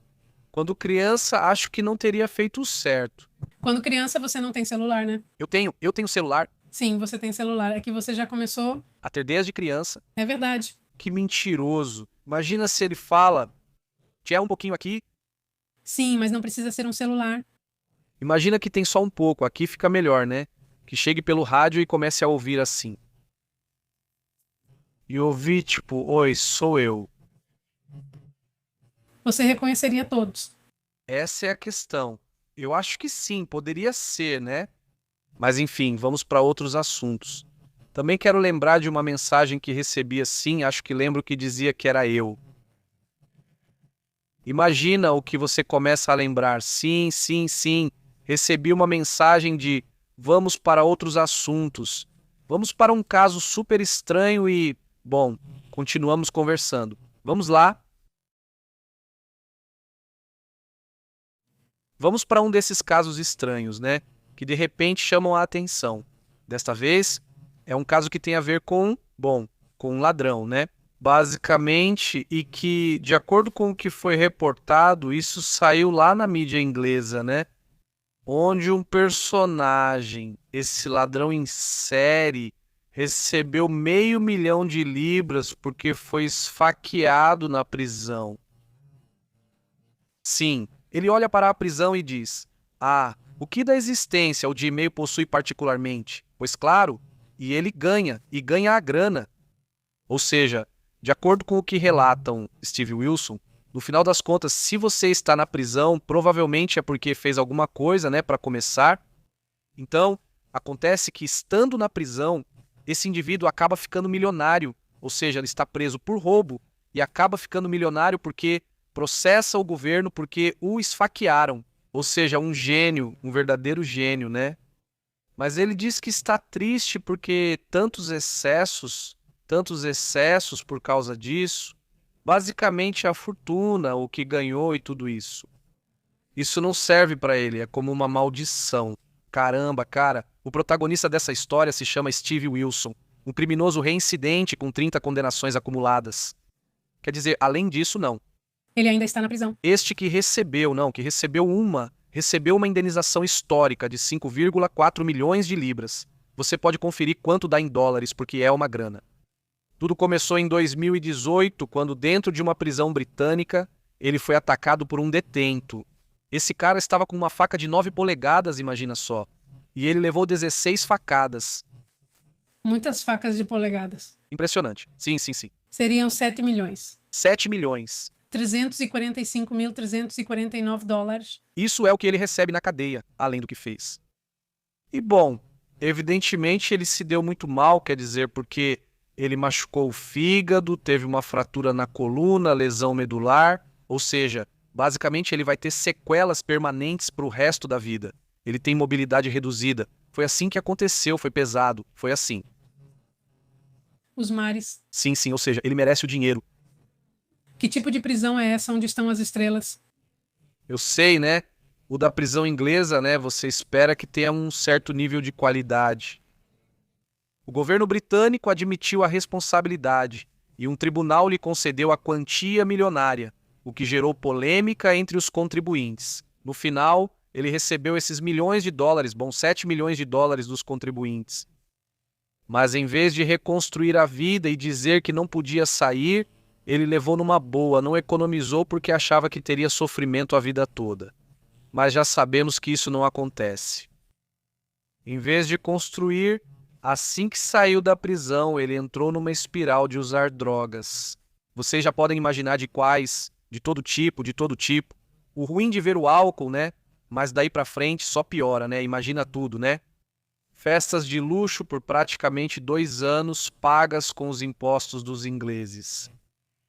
Quando criança, acho que não teria feito o certo. quando criança você não tem celular, né? Eu tenho celular Sim, você tem celular. É que você já começou. a ter desde criança. É verdade. Que mentiroso. Imagina se ele fala, tinha um pouquinho aqui. Sim, mas não precisa ser um celular. Imagina que tem só um pouco, aqui fica melhor, né? Que chegue pelo rádio e comece a ouvir assim. E ouvir tipo, oi, sou eu. Você reconheceria todos. Essa é a questão. Eu acho que sim, poderia ser, né? Mas enfim, vamos para outros assuntos. Também quero lembrar de uma mensagem que recebi assim, acho que lembro que dizia que era eu. Imagina o que você começa a lembrar. Sim. Recebi uma mensagem de vamos para outros assuntos. Vamos para um caso super estranho e, bom, continuamos conversando. Vamos lá. Vamos para um desses casos estranhos, né? Que de repente chamam a atenção. Desta vez, é um caso que tem a ver com, bom, com um ladrão, né? basicamente, e que, de acordo com o que foi reportado, isso saiu lá na mídia inglesa, né? Onde um personagem, esse ladrão em série, recebeu $500.000 porque foi esfaqueado na prisão. Sim, ele olha para a prisão e diz: "Ah, o que da existência o Gmail possui particularmente? Pois claro, e ele ganha, e ganha a grana." Ou seja, de acordo com o que relatam Steve Wilson, no final das contas, se você está na prisão, provavelmente é porque fez alguma coisa, né, para começar. Então, acontece que estando na prisão, esse indivíduo acaba ficando milionário, ou seja, ele está preso por roubo e acaba ficando milionário porque processa o governo porque o esfaquearam. Ou seja, um gênio, um verdadeiro gênio, né? Mas ele diz que está triste porque tantos excessos por causa disso. Basicamente a fortuna, o que ganhou e tudo isso. Isso não serve para ele, é como uma maldição. Caramba, cara, o protagonista dessa história se chama Steve Wilson, um criminoso reincidente com 30 condenações acumuladas. Quer dizer, além disso, não. Ele ainda está na prisão. Este que recebeu uma indenização histórica de 5,4 milhões de libras. Você pode conferir quanto dá em dólares, porque é uma grana. Tudo começou em 2018, quando dentro de uma prisão britânica, ele foi atacado por um detento. Esse cara estava com uma faca de 9 polegadas, imagina só. E ele levou 16 facadas. Muitas facas de polegadas. Impressionante. Sim. Seriam 7 milhões. 7 milhões. 345.349 dólares. Isso é o que ele recebe na cadeia, além do que fez. E bom, evidentemente ele se deu muito mal, quer dizer, porque ele machucou o fígado, teve uma fratura na coluna, lesão medular, ou seja, basicamente ele vai ter sequelas permanentes para o resto da vida. Ele tem mobilidade reduzida. Foi assim que aconteceu, foi pesado, foi assim. Os mares. Sim, ou seja, ele merece o dinheiro. Que tipo de prisão é essa onde estão as estrelas? Eu sei, né? O da prisão inglesa, né? Você espera que tenha um certo nível de qualidade. O governo britânico admitiu a responsabilidade e um tribunal lhe concedeu a quantia milionária, o que gerou polêmica entre os contribuintes. No final, ele recebeu esses milhões de dólares, 7 milhões de dólares dos contribuintes. Mas em vez de reconstruir a vida e dizer que não podia sair, ele levou numa boa, não economizou porque achava que teria sofrimento a vida toda. Mas já sabemos que isso não acontece. Em vez de construir, assim que saiu da prisão, ele entrou numa espiral de usar drogas. Vocês já podem imaginar de quais, de todo tipo. O ruim de ver o álcool, né? Mas daí pra frente só piora, né? Imagina tudo, né? Festas de luxo por praticamente 2 anos, pagas com os impostos dos ingleses.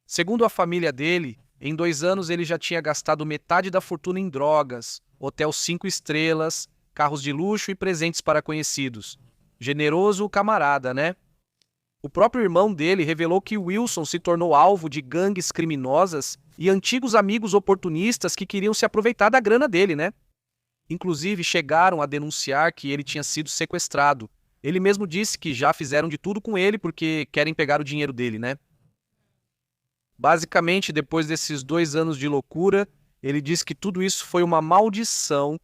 Segundo a família dele, em 2 anos ele já tinha gastado metade da fortuna em drogas, hotel 5 estrelas, carros de luxo e presentes para conhecidos. Generoso camarada, né? O próprio irmão dele revelou que Wilson se tornou alvo de gangues criminosas e antigos amigos oportunistas que queriam se aproveitar da grana dele, né? Inclusive chegaram a denunciar que ele tinha sido sequestrado. Ele mesmo disse que já fizeram de tudo com ele porque querem pegar o dinheiro dele, né? Basicamente, depois desses 2 anos de loucura, ele diz que tudo isso foi uma maldição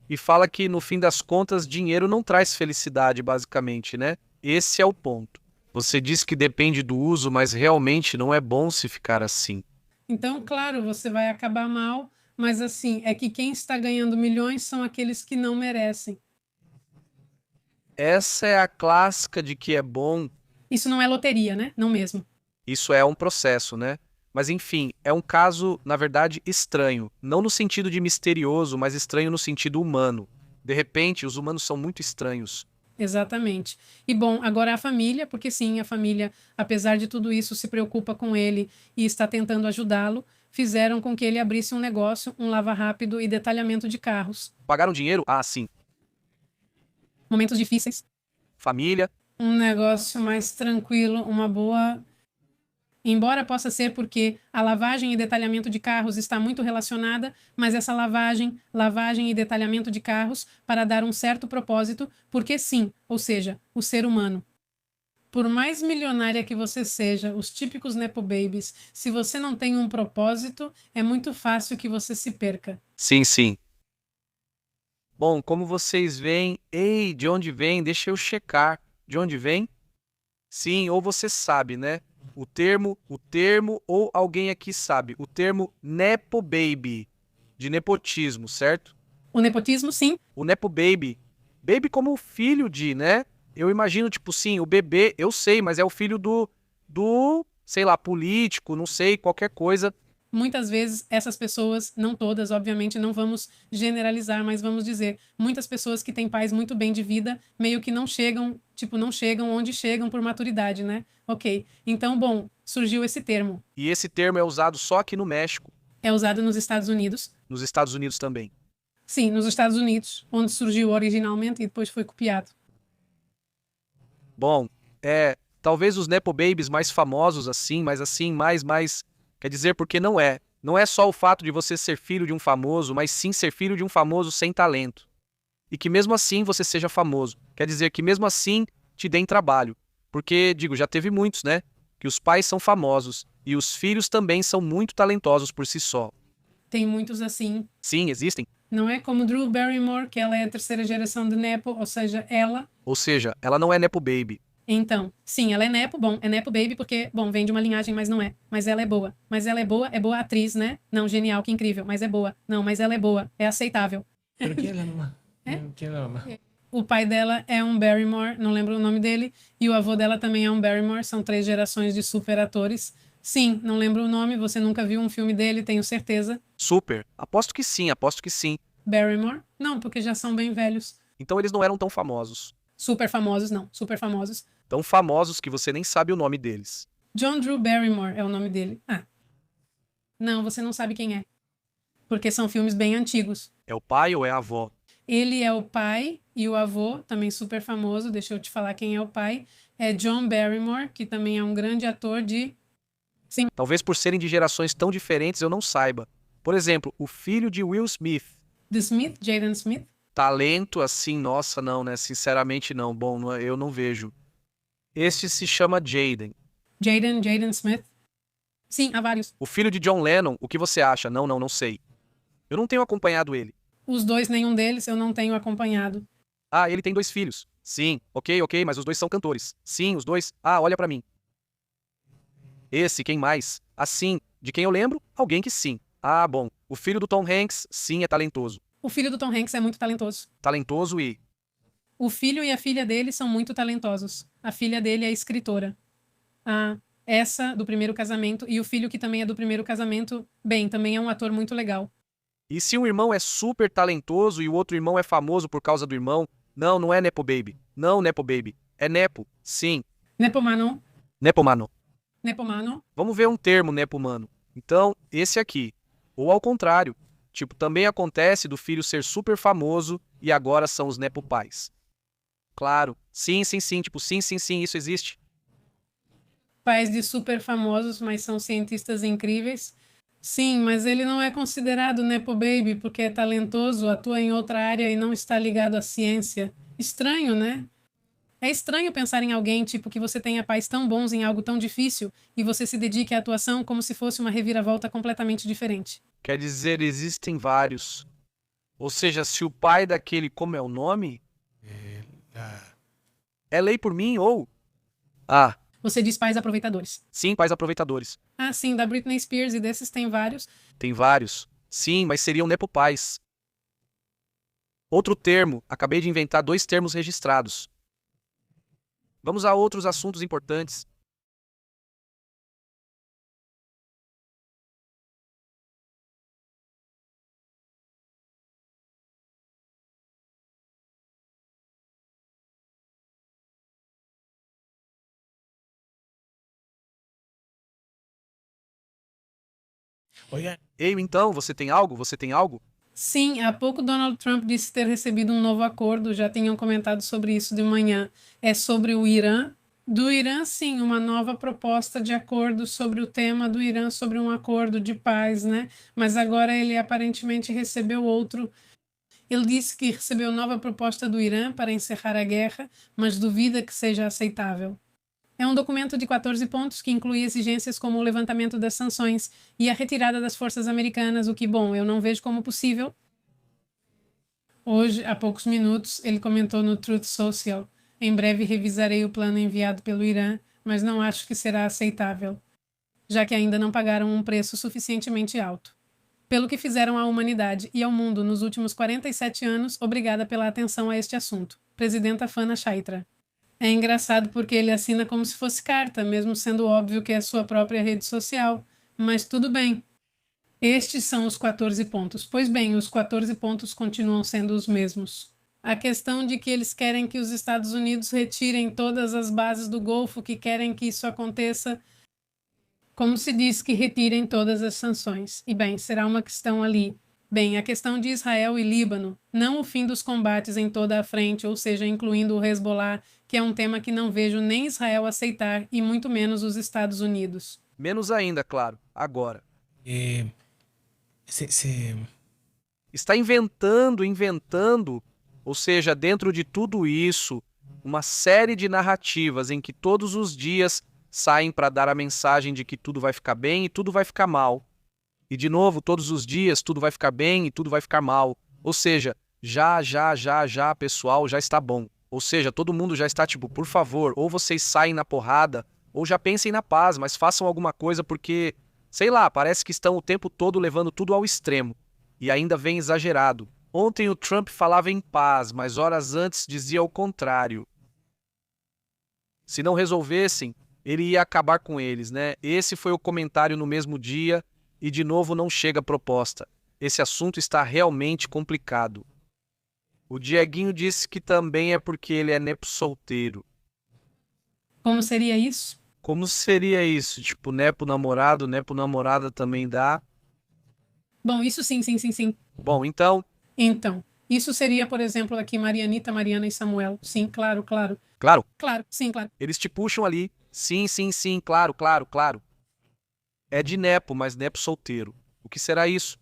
e fala que, no fim das contas, dinheiro não traz felicidade, basicamente, né? Esse é o ponto. Você diz que depende do uso, mas realmente não é bom se ficar assim. Então, claro, você vai acabar mal, mas assim, é que quem está ganhando milhões são aqueles que não merecem. Essa é a clássica de que é bom. Isso não é loteria, né? Não mesmo. Isso é um processo, né? Mas enfim, é um caso, na verdade, estranho. Não no sentido de misterioso, mas estranho no sentido humano. De repente, os humanos são muito estranhos. Exatamente. E bom, agora a família, porque sim, a família, apesar de tudo isso, se preocupa com ele e está tentando ajudá-lo, fizeram com que ele abrisse um negócio, um lava-rápido e detalhamento de carros. Pagaram dinheiro? Ah, sim. Momentos difíceis. Família. Um negócio mais tranquilo, uma boa... Embora possa ser porque a lavagem e detalhamento de carros está muito relacionada, mas essa lavagem e detalhamento de carros para dar um certo propósito, porque sim, ou seja, o ser humano. Por mais milionária que você seja, os típicos Nepo Babies, se você não tem um propósito, é muito fácil que você se perca. Sim, sim. Bom, como vocês veem... Ei, de onde vem? Deixa eu checar. De onde vem? Sim, ou você sabe, né? O termo, ou alguém aqui sabe. O termo Nepo Baby, de nepotismo, certo? O nepotismo, sim. O Nepo Baby. Baby como filho de, né? Eu imagino, tipo, sim, o bebê, eu sei, mas é o filho sei lá, político, não sei, qualquer coisa. Muitas vezes essas pessoas, não todas, obviamente, não vamos generalizar, mas vamos dizer, muitas pessoas que têm pais muito bem de vida, meio que não chegam, tipo, não chegam onde chegam por maturidade, né? Ok. Então, bom, surgiu esse termo. E esse termo é usado só aqui no México, É usado nos Estados Unidos. nos Estados Unidos também. Sim, nos Estados Unidos, onde surgiu originalmente e depois foi copiado. Bom, talvez os Nepo Babies mais famosos assim, mas assim, mais, quer dizer, porque não é. Não é só o fato de você ser filho de um famoso, mas sim ser filho de um famoso sem talento. E que mesmo assim você seja famoso. Quer dizer que mesmo assim te deem trabalho. Porque, digo, já teve muitos, né? Que os pais são famosos e os filhos também são muito talentosos por si só. Tem muitos assim. Sim, existem. Não é como Drew Barrymore, que ela é a terceira geração de Nepo, ou seja, ela... Ou seja, ela não é Nepo Baby. Então, sim, ela é Nepo, bom, é Nepo Baby porque, bom, vem de uma linhagem, mas não é. Mas ela é boa. Mas ela é boa atriz, né? Não, genial, que incrível, mas é boa. Não, mas ela é boa, é aceitável. ¿Pero quién la mamá? ¿Eh? ¿Quién la mamá? O pai dela é um Barrymore, não lembro o nome dele, e o avô dela também é um Barrymore, são 3 gerações de super atores. Sim, não lembro o nome, você nunca viu um filme dele, tenho certeza. Super. Aposto que sim, aposto que sim. Barrymore? Não, porque já são bem velhos. Então eles não eram tão famosos. Super famosos, não, super famosos. Tão famosos que você nem sabe o nome deles. John Drew Barrymore é o nome dele. Ah. Não, você não sabe quem é. Porque são filmes bem antigos. É o pai ou é a avó? Ele é o pai e o avô, também super famoso, deixa eu te falar quem é o pai. É John Barrymore, que também é um grande ator de... Sim, Talvez por serem de gerações tão diferentes eu não saiba. Por exemplo, o filho de Will Smith. The Smith, Jaden Smith. Talento assim, nossa, não, né? Sinceramente não. Bom, eu não vejo. Este se chama Jaden. Jaden Smith. Sim, há vários. O filho de John Lennon, o que você acha? Não sei. Eu não tenho acompanhado ele. Os dois, nenhum deles, eu não tenho acompanhado. Ah, ele tem 2 filhos. Sim, ok, mas os 2 são cantores. Sim, os 2. Ah, olha pra mim. Esse, quem mais? Assim, de quem eu lembro? Alguém que sim. Ah, bom. O filho do Tom Hanks, sim, é talentoso. O filho do Tom Hanks é muito talentoso. Talentoso e... O filho e a filha dele são muito talentosos. A filha dele é escritora. Essa do primeiro casamento e o filho que também é do primeiro casamento, bem, também é um ator muito legal. E se um irmão é super talentoso e o outro irmão é famoso por causa do irmão? Não é Nepo Baby. Não, Nepo Baby. É Nepo, sim. Nepomano. Nepomano. Nepomano. Vamos ver um termo nepomano. Então, esse aqui. Ou ao contrário. Tipo, também acontece do filho ser super famoso e agora são os Nepo pais. Claro. Sim. Tipo, sim, isso existe. Pais de super famosos, mas são cientistas incríveis. Sim, mas ele não é considerado Nepo Baby porque é talentoso, atua em outra área e não está ligado à ciência. Estranho, né? É estranho pensar em alguém, tipo, que você tenha pais tão bons em algo tão difícil e você se dedique à atuação como se fosse uma reviravolta completamente diferente. Quer dizer, existem vários. Ou seja, se o pai daquele, como é o nome? É lei por mim ou... Ah, Você diz pais aproveitadores. sim, pais aproveitadores. Ah, sim, da Britney Spears e desses tem vários. Tem vários. Sim, mas seriam nepopais. Outro termo, acabei de inventar 2 termos registrados. Vamos a outros assuntos importantes. Oigan, Ei, então, você tem algo? Você tem algo? Sim, há pouco Donald Trump disse ter recebido um novo acordo, já tinham comentado sobre isso de manhã. É sobre o Irã. Do Irã, sim, uma nova proposta de acordo sobre o tema do Irã, sobre um acordo de paz, né? Mas agora ele aparentemente recebeu outro. Ele disse que recebeu nova proposta do Irã para encerrar a guerra, mas duvida que seja aceitável. É um documento de 14 pontos que inclui exigências como o levantamento das sanções e a retirada das forças americanas, o que, bom, eu não vejo como possível. Hoje, há poucos minutos, ele comentou no Truth Social: em breve revisarei o plano enviado pelo Irã, mas não acho que será aceitável, já que ainda não pagaram um preço suficientemente alto. Pelo que fizeram à humanidade e ao mundo nos últimos 47 anos, obrigada pela atenção a este assunto. Presidenta Fana Chaitra. É engraçado porque ele assina como se fosse carta, mesmo sendo óbvio que é sua própria rede social. Mas tudo bem. Estes são os 14 pontos. Pois bem, os 14 pontos continuam sendo os mesmos. A questão de que eles querem que os Estados Unidos retirem todas as bases do Golfo, que querem que isso aconteça, como se diz que retirem todas as sanções. E bem, será uma questão ali. Bem, a questão de Israel e Líbano, não o fim dos combates em toda a frente, ou seja, incluindo o Hezbollah, que é um tema que não vejo nem Israel aceitar e muito menos os Estados Unidos. Menos ainda, claro, agora. Se Está inventando, ou seja, dentro de tudo isso, uma série de narrativas em que todos os dias saem para dar a mensagem de que tudo vai ficar bem e tudo vai ficar mal. E de novo, todos os dias, tudo vai ficar bem e tudo vai ficar mal. Ou seja, já, pessoal, já está bom. Ou seja, todo mundo já está tipo, por favor, ou vocês saem na porrada, ou já pensem na paz, mas façam alguma coisa porque, sei lá, parece que estão o tempo todo levando tudo ao extremo. E ainda vem exagerado. Ontem o Trump falava em paz, mas horas antes dizia o contrário. Se não resolvessem, ele ia acabar com eles, né? Esse foi o comentário no mesmo dia e de novo não chega a proposta. Esse assunto está realmente complicado. O Dieguinho disse que também é porque ele é nepo solteiro. Como seria isso? Como seria isso? Tipo, nepo namorado, nepo namorada também dá? Bom, isso sim. Bom, então... Então, isso seria, por exemplo, aqui Marianita, Mariana e Samuel. Sim, claro. Claro, Claro, sim, claro. eles te puxam ali. Sim, claro. É de nepo, mas nepo solteiro. O que será isso?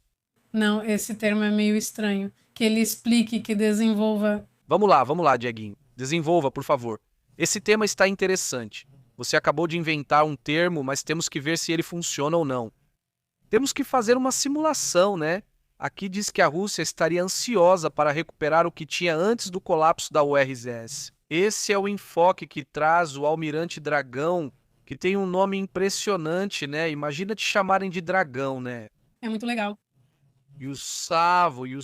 Não, esse termo é meio estranho. Que ele explique, que desenvolva. Vamos lá, Dieguinho. Desenvolva, por favor. Esse tema está interessante. Você acabou de inventar um termo, mas temos que ver se ele funciona ou não. Temos que fazer uma simulação, né? Aqui diz que a Rússia estaria ansiosa para recuperar o que tinha antes do colapso da URSS. Esse é o enfoque que traz o Almirante Dragão, que tem um nome impressionante, né? Imagina te chamarem de dragão, né? É muito legal. E o Savo, e o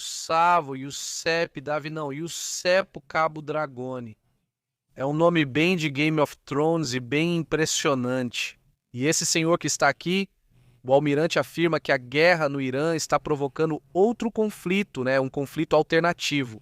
Sep, Davi não, e o Sepo Cabo Dragone. É um nome bem de Game of Thrones e bem impressionante. E esse senhor que está aqui, o almirante afirma que a guerra no Irã está provocando outro conflito, né? Um conflito alternativo.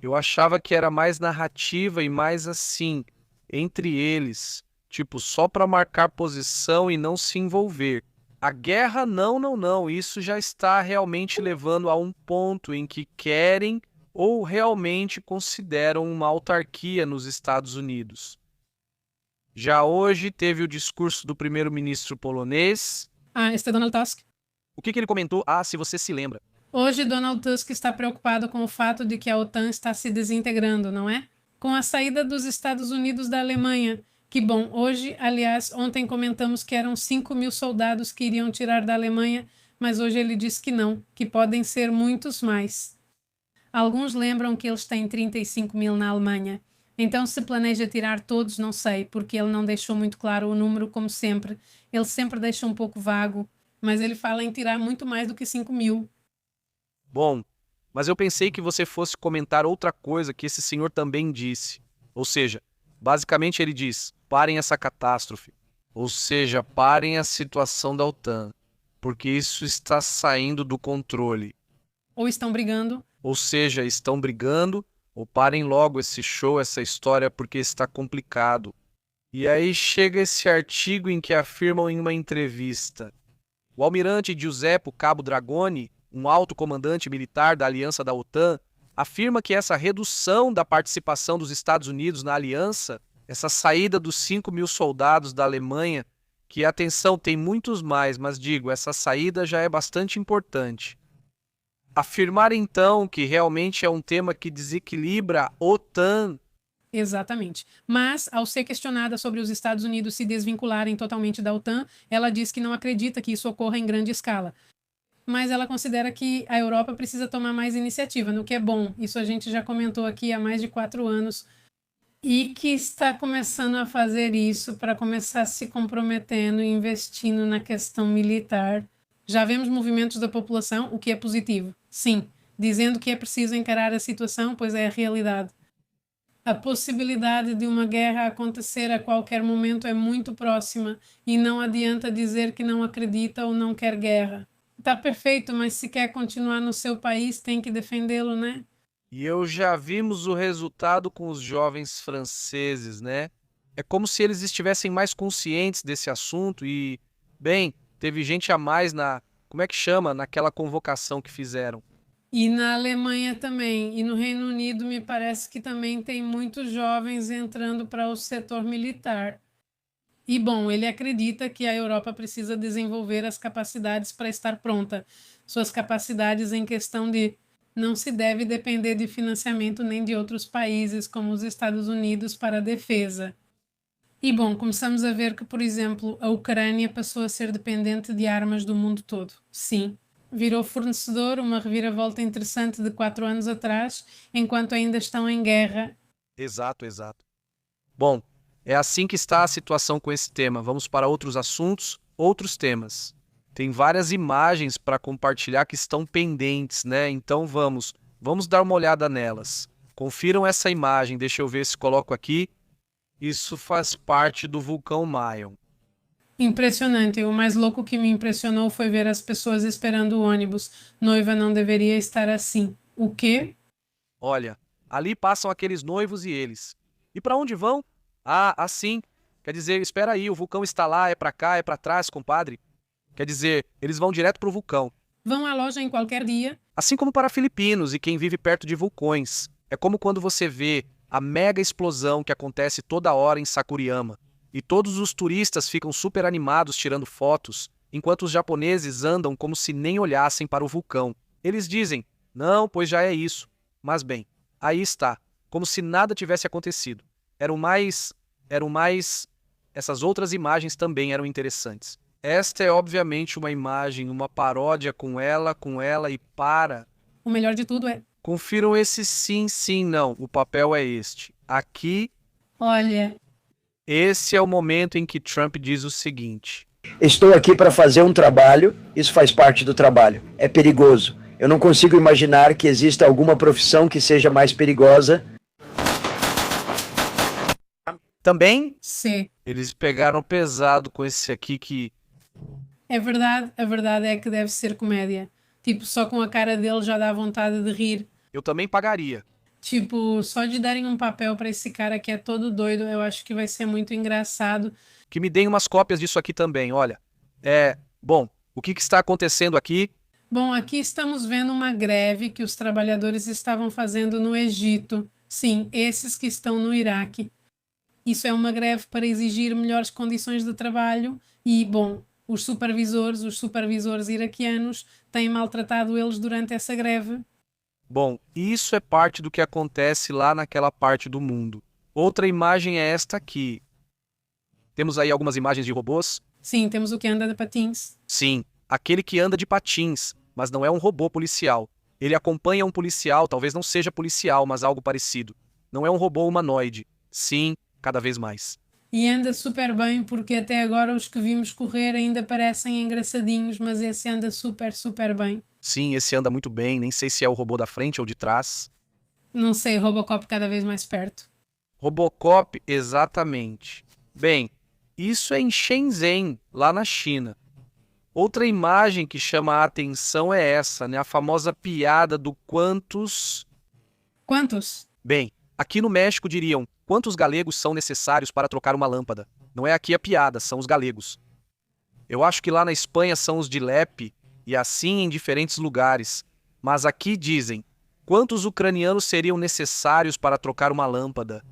Eu achava que era mais narrativa e mais assim, entre eles, tipo, só para marcar posição e não se envolver. A guerra, não, isso já está realmente levando a um ponto em que querem ou realmente consideram uma autarquia nos Estados Unidos. Já hoje teve o discurso do primeiro-ministro polonês. Este é Donald Tusk. O que ele comentou? Ah, se você se lembra. Hoje, Donald Tusk está preocupado com o fato de que a OTAN está se desintegrando, não é? Com a saída dos Estados Unidos da Alemanha. Que bom, hoje, aliás, ontem comentamos que eram 5.000 soldados que iriam tirar da Alemanha, mas hoje ele diz que não, que podem ser muitos mais. Alguns lembram que eles têm 35.000 na Alemanha. Então, se planeja tirar todos, não sei, porque ele não deixou muito claro o número, como sempre. Ele sempre deixa um pouco vago, mas ele fala em tirar muito mais do que 5.000. Bom, mas eu pensei que você fosse comentar outra coisa que esse senhor também disse. Ou seja, basicamente ele diz, parem essa catástrofe. Ou seja, parem a situação da OTAN, porque isso está saindo do controle. Ou estão brigando. Ou seja, estão brigando, ou parem logo esse show, essa história, porque está complicado. E aí chega esse artigo em que afirmam em uma entrevista. O almirante Giuseppe Cabo Dragone, um alto comandante militar da aliança da OTAN, afirma que essa redução da participação dos Estados Unidos na aliança, essa saída dos 5.000 soldados da Alemanha, que, atenção, tem muitos mais, mas digo, essa saída já é bastante importante. Afirmar então que realmente é um tema que desequilibra a OTAN. Exatamente. Mas, ao ser questionada sobre os Estados Unidos se desvincularem totalmente da OTAN, ela diz que não acredita que isso ocorra em grande escala. Mas ela considera que a Europa precisa tomar mais iniciativa, no que é bom. Isso a gente já comentou aqui há mais de 4 anos. E que está começando a fazer isso para começar se comprometendo e investindo na questão militar. Já vemos movimentos da população, o que é positivo. Sim, dizendo que é preciso encarar a situação, pois é a realidade. A possibilidade de uma guerra acontecer a qualquer momento é muito próxima e não adianta dizer que não acredita ou não quer guerra. Tá perfeito, mas se quer continuar no seu país, tem que defendê-lo, né? E eu já vimos o resultado com os jovens franceses, né? É como se eles estivessem mais conscientes desse assunto e, bem, teve gente a mais na, como é que chama, naquela convocação que fizeram. E na Alemanha também. E no Reino Unido me parece que também tem muitos jovens entrando para o setor militar. E bom, ele acredita que a Europa precisa desenvolver as capacidades para estar pronta. Suas capacidades em questão de não se deve depender de financiamento nem de outros países, como os Estados Unidos, para a defesa. E bom, começamos a ver que, por exemplo, a Ucrânia passou a ser dependente de armas do mundo todo. Sim, virou fornecedor, uma reviravolta interessante de 4 anos atrás, enquanto ainda estão em guerra. Exato, exato. Bom, é assim que está a situação com esse tema. Vamos para outros assuntos, outros temas. Tem várias imagens para compartilhar que estão pendentes, né? Então vamos dar uma olhada nelas. Confiram essa imagem, deixa eu ver se coloco aqui. Isso faz parte do vulcão Mayon. Impressionante. O mais louco que me impressionou foi ver as pessoas esperando o ônibus. Noiva não deveria estar assim. O quê? Olha, ali passam aqueles noivos e eles. E para onde vão? Ah, assim. Quer dizer, espera aí, o vulcão está lá, é para cá, é para trás, compadre. Quer dizer, eles vão direto para o vulcão. Vão à loja em qualquer dia? Assim como para filipinos e quem vive perto de vulcões. É como quando você vê a mega explosão que acontece toda hora em Sakuriyama. E todos os turistas ficam super animados tirando fotos, enquanto os japoneses andam como se nem olhassem para o vulcão. Eles dizem, não, pois já é isso. Mas bem, aí está, como se nada tivesse acontecido. Eram mais... Essas outras imagens também eram interessantes. Esta é obviamente uma imagem, uma paródia com ela e para. O melhor de tudo é... Confiram esse sim, sim, não. O papel é este. Aqui, Olha, esse é o momento em que Trump diz o seguinte. Estou aqui para fazer um trabalho, isso faz parte do trabalho. É perigoso. Eu não consigo imaginar que exista alguma profissão que seja mais perigosa. Também, C. eles pegaram pesado com esse aqui que... É verdade, a verdade é que deve ser comédia. Tipo, só com a cara dele já dá vontade de rir. Eu também pagaria. Tipo, só de darem um papel para esse cara que é todo doido, eu acho que vai ser muito engraçado. Que me deem umas cópias disso aqui também, olha. Bom, o que está acontecendo aqui? Bom, aqui estamos vendo uma greve que os trabalhadores estavam fazendo no Egito. Sim, esses que estão no Iraque. Isso é uma greve para exigir melhores condições de trabalho e, bom, os supervisores iraquianos têm maltratado eles durante essa greve. Bom, isso é parte do que acontece lá naquela parte do mundo. Outra imagem é esta aqui. Temos aí algumas imagens de robôs? Sim, temos o que anda de patins. Sim, aquele que anda de patins, mas não é um robô policial. Ele acompanha um policial, talvez não seja policial, mas algo parecido. Não é um robô humanoide. Sim, cada vez mais. E anda super bem, porque até agora os que vimos correr ainda parecem engraçadinhos, mas esse anda super, super bem. Sim, esse anda muito bem, nem sei se é o robô da frente ou de trás. Não sei, Robocop cada vez mais perto. Robocop, exatamente. Bem, isso é em Shenzhen, lá na China. Outra imagem que chama a atenção é essa, né? A famosa piada do quantos... Quantos? Bem, aqui no México diriam, quantos galegos são necessários para trocar uma lâmpada? Não é aqui a piada, são os galegos. Eu acho que lá na Espanha são os de Lepe, e assim em diferentes lugares. Mas aqui dizem, quantos ucranianos seriam necessários para trocar uma lâmpada?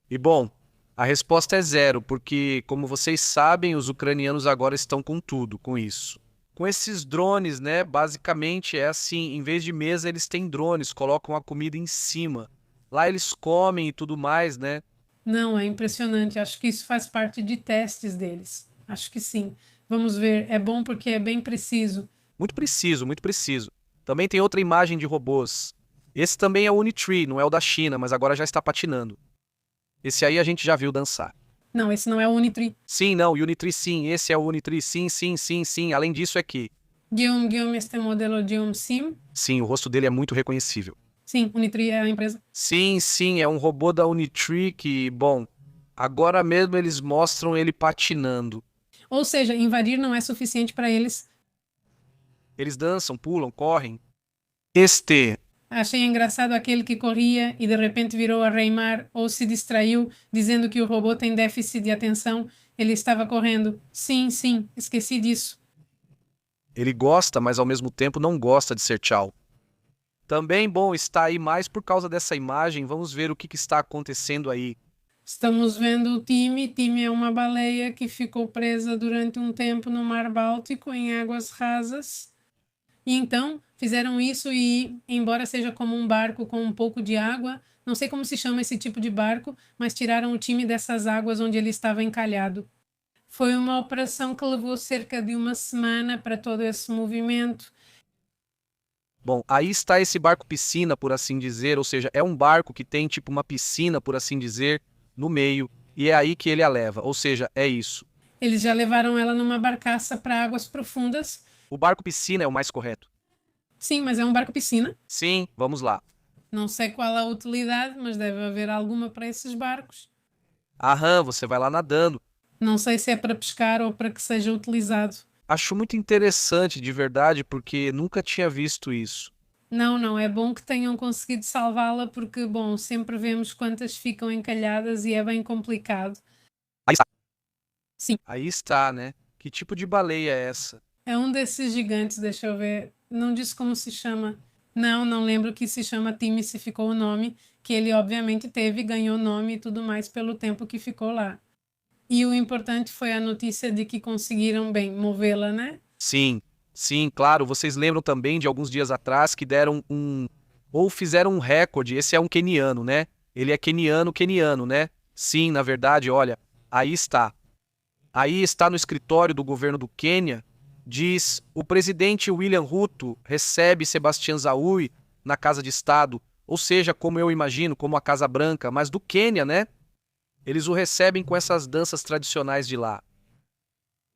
E bom, a resposta é 0, porque, como vocês sabem, os ucranianos agora estão com tudo, com isso. Com esses drones, né, basicamente é assim, em vez de mesa eles têm drones, colocam a comida em cima. Lá eles comem e tudo mais, né? Não, é impressionante. Acho que isso faz parte de testes deles. Acho que sim. Vamos ver. É bom porque é bem preciso. Muito preciso, muito preciso. Também tem outra imagem de robôs. Esse também é o Unitree, não é o da China, mas agora já está patinando. Esse aí a gente já viu dançar. Não, esse não é o Unitree. Sim, não, Unitree sim, esse é o Unitree, sim, sim, sim, sim. Além disso é que, Guillaume, este modelo Guillaume Sim. sim, o rosto dele é muito reconhecível. Sim, Unitree é a empresa. Sim, sim, é um robô da Unitree que, bom, agora mesmo eles mostram ele patinando. Ou seja, invadir não é suficiente para eles. Eles dançam, pulam, correm. Este, Achei engraçado aquele que corria e de repente virou a reimar ou se distraiu, dizendo que o robô tem déficit de atenção. Ele estava correndo. Sim, sim, esqueci disso. ele gosta, mas ao mesmo tempo não gosta de ser tchau. Também, bom, está aí mais por causa dessa imagem. Vamos ver o que está acontecendo aí. Estamos vendo o Time. Time é uma baleia que ficou presa durante um tempo no Mar Báltico, em águas rasas. E então fizeram isso e, embora seja como um barco com um pouco de água, não sei como se chama esse tipo de barco, mas tiraram o Time dessas águas onde ele estava encalhado. Foi uma operação que levou cerca de uma semana para todo esse movimento. Bom, aí está esse barco piscina, por assim dizer, ou seja, é um barco que tem tipo uma piscina, por assim dizer, no meio, e é aí que ele a leva, ou seja, é isso. Eles já levaram ela numa barcaça para águas profundas. O barco piscina é o mais correto. Sim, mas é um barco piscina. Sim, vamos lá. Não sei qual a utilidade, mas deve haver alguma para esses barcos. Aham, você vai lá nadando. Não sei se é para pescar ou para que seja utilizado. Acho muito interessante, de verdade, porque nunca tinha visto isso. Não, é bom que tenham conseguido salvá-la porque, bom, sempre vemos quantas ficam encalhadas e é bem complicado. Aí está. Sim. Aí está, né? Que tipo de baleia é essa? É um desses gigantes, deixa eu ver. Não disse como se chama. Não lembro que se chama Time, se ficou o nome, que ele obviamente teve, ganhou nome e tudo mais pelo tempo que ficou lá. E o importante foi a notícia de que conseguiram, bem, movê-la, né? Sim, sim, claro. Vocês lembram também de alguns dias atrás que deram ou fizeram um recorde. Esse é um queniano, né? Ele é queniano, né? Sim, na verdade, olha, aí está. Aí está no escritório do governo do Quênia, diz o presidente William Ruto recebe Sebastião Zaui na Casa de Estado, ou seja, como eu imagino, como a Casa Branca, mas do Quênia, né? Eles o recebem com essas danças tradicionais de lá.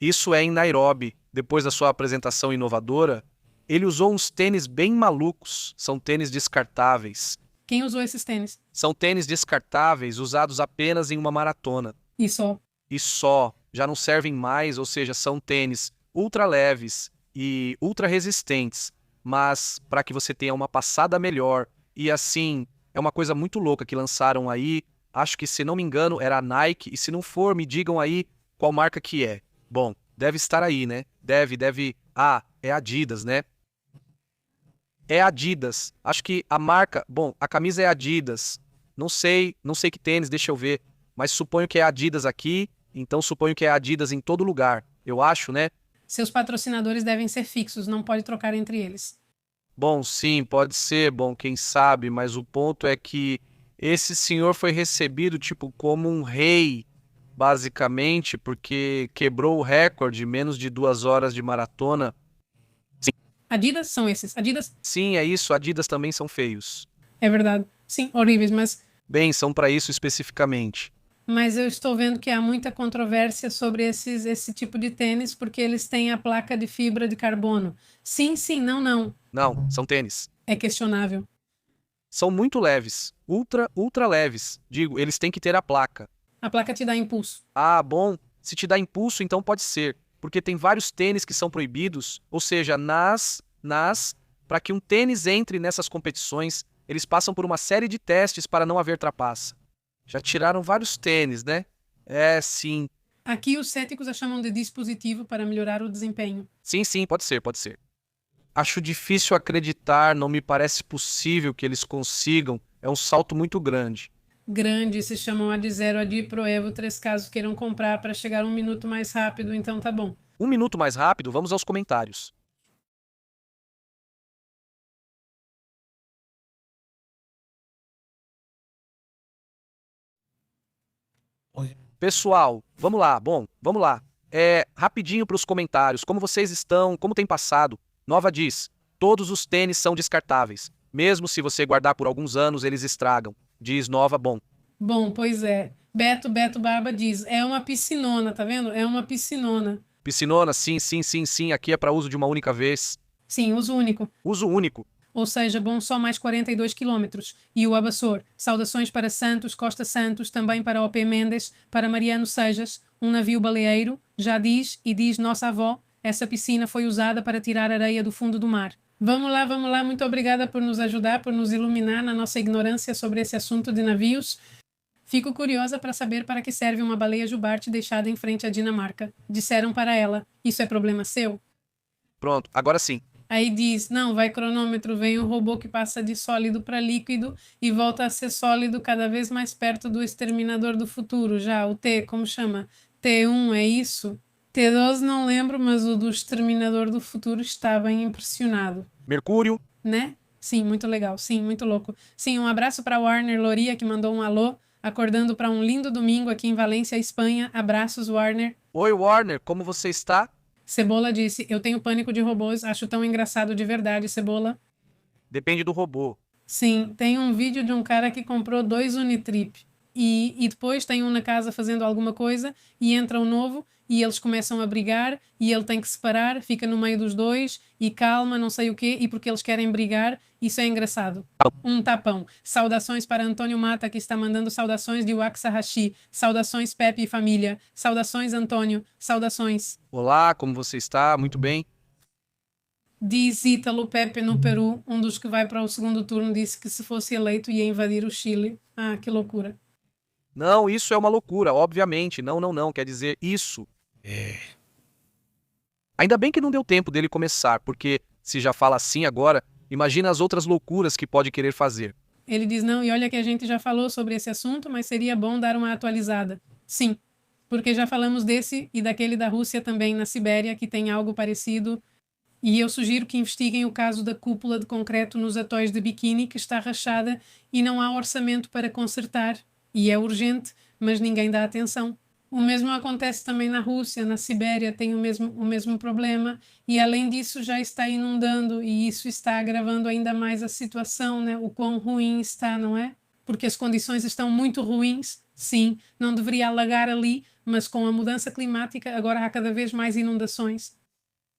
Isso é em Nairobi. Depois da sua apresentação inovadora, ele usou uns tênis bem malucos. São tênis descartáveis. Quem usou esses tênis? São tênis descartáveis usados apenas em uma maratona. E só. E só, já não servem mais, ou seja, são tênis ultra leves e ultra resistentes, mas para que você tenha uma passada melhor. E assim, é uma coisa muito louca que lançaram aí. Acho que, se não me engano, era a Nike, e se não for, me digam aí qual marca que é. Bom, deve estar aí, né? Deve. Ah, é Adidas, né? É Adidas. Acho que a marca... Bom, a camisa é Adidas. Não sei que tênis, deixa eu ver. Mas suponho que é Adidas aqui, então suponho que é Adidas em todo lugar. Eu acho, né? Seus patrocinadores devem ser fixos, não pode trocar entre eles. Bom, sim, pode ser, bom, quem sabe, mas o ponto é que esse senhor foi recebido, tipo, como um rei, basicamente, porque quebrou o recorde, menos de 2 horas de maratona. Adidas são esses. Adidas Sim, é isso, Adidas também são feios. é verdade. Sim, horríveis, Bem, são para isso especificamente. mas eu estou vendo que há muita controvérsia sobre esse tipo de tênis porque eles têm a placa de fibra de carbono. Sim, não. Não, são tênis. É questionável. São muito leves, ultra leves. Digo, eles têm que ter a placa. A placa te dá impulso. Ah, bom, se te dá impulso, então pode ser. Porque tem vários tênis que são proibidos, ou seja, para que um tênis entre nessas competições, eles passam por uma série de testes para não haver trapaça. Já tiraram vários tênis, né? É, sim. Aqui os céticos a chamam de dispositivo para melhorar o desempenho. Sim, pode ser. Acho difícil acreditar, não me parece possível que eles consigam. É um salto muito grande. Grande, se chamam a de 0 a de Pro Evo 3 caso queiram comprar para chegar 1 minuto mais rápido, então tá bom. 1 minuto mais rápido, vamos aos comentários. Oigan, Pessoal, vamos lá, bom, vamos lá. Rapidinho para os comentários, como vocês estão, como tem passado? Nova diz, todos os tênis são descartáveis. Mesmo se você guardar por alguns anos, eles estragam. Diz Nova, bom. Bom, pois é. Beto Barba diz, é uma piscinona, tá vendo? É uma piscinona. Piscinona, sim, sim, sim, sim, aqui é para uso de uma única vez. Sim, uso único. Uso único. Ou seja, bom, só mais 42 quilómetros. E o Abassor, saudações para Santos, Costa Santos, também para O.P. Mendes, para Mariano Sejas, um navio baleeiro, já diz, e diz nossa avó, essa piscina foi usada para tirar areia do fundo do mar. Vamos lá, muito obrigada por nos ajudar, por nos iluminar na nossa ignorância sobre esse assunto de navios. Fico curiosa para saber para que serve uma baleia jubarte deixada em frente à Dinamarca. Disseram para ela, isso é problema seu? Pronto, agora sim. Aí diz, não, vai cronômetro, vem um robô que passa de sólido para líquido e volta a ser sólido cada vez mais perto do Exterminador do Futuro, já, o T, como chama? T1, é isso? T12 não lembro, mas o do Exterminador do Futuro está bem impressionado, Mercúrio, né? Sim, muito legal, sim, muito louco. Sim, um abraço para Warner Loria, que mandou um alô, acordando para um lindo domingo aqui em Valência, Espanha. Abraços, Warner. oi Warner, como você está? Cebola disse, eu tenho pânico de robôs, acho tão engraçado de verdade, Cebola. Depende do robô. Sim, tem um vídeo de um cara que comprou 2 Unitrip e depois tem um na casa fazendo alguma coisa e entra um novo e eles começam a brigar e ele tem que separar, fica no meio dos dois e calma, não sei o quê, e porque eles querem brigar, isso é engraçado. Um tapão. Saudações para Antônio Mata, que está mandando saudações de Waxahachie. Saudações Pepe e família. Saudações Antônio. Saudações. Olá, como você está? Muito bem. Diz Ítalo Pepe no Peru, um dos que vai para o segundo turno, disse que se fosse eleito ia invadir o Chile. Ah, que loucura. Não, isso é uma loucura, obviamente. Não, não, não, quer dizer isso. Ainda bem que não deu tempo dele começar, porque se já fala assim agora, imagina as outras loucuras que pode querer fazer. Ele diz, não, e olha que a gente já falou sobre esse assunto, mas seria bom dar uma atualizada. Sim, porque já falamos desse e daquele da Rússia também, na Sibéria, que tem algo parecido. E eu sugiro que investiguem o caso da cúpula de concreto nos atóis de Bikini, que está rachada e não há orçamento para consertar. E é urgente, mas ninguém dá atenção. O mesmo acontece também na Rússia, na Sibéria tem o mesmo problema. E além disso já está inundando e isso está agravando ainda mais a situação, né? O quão ruim está, não é? Porque as condições estão muito ruins, sim, não deveria alagar ali, mas com a mudança climática agora há cada vez mais inundações.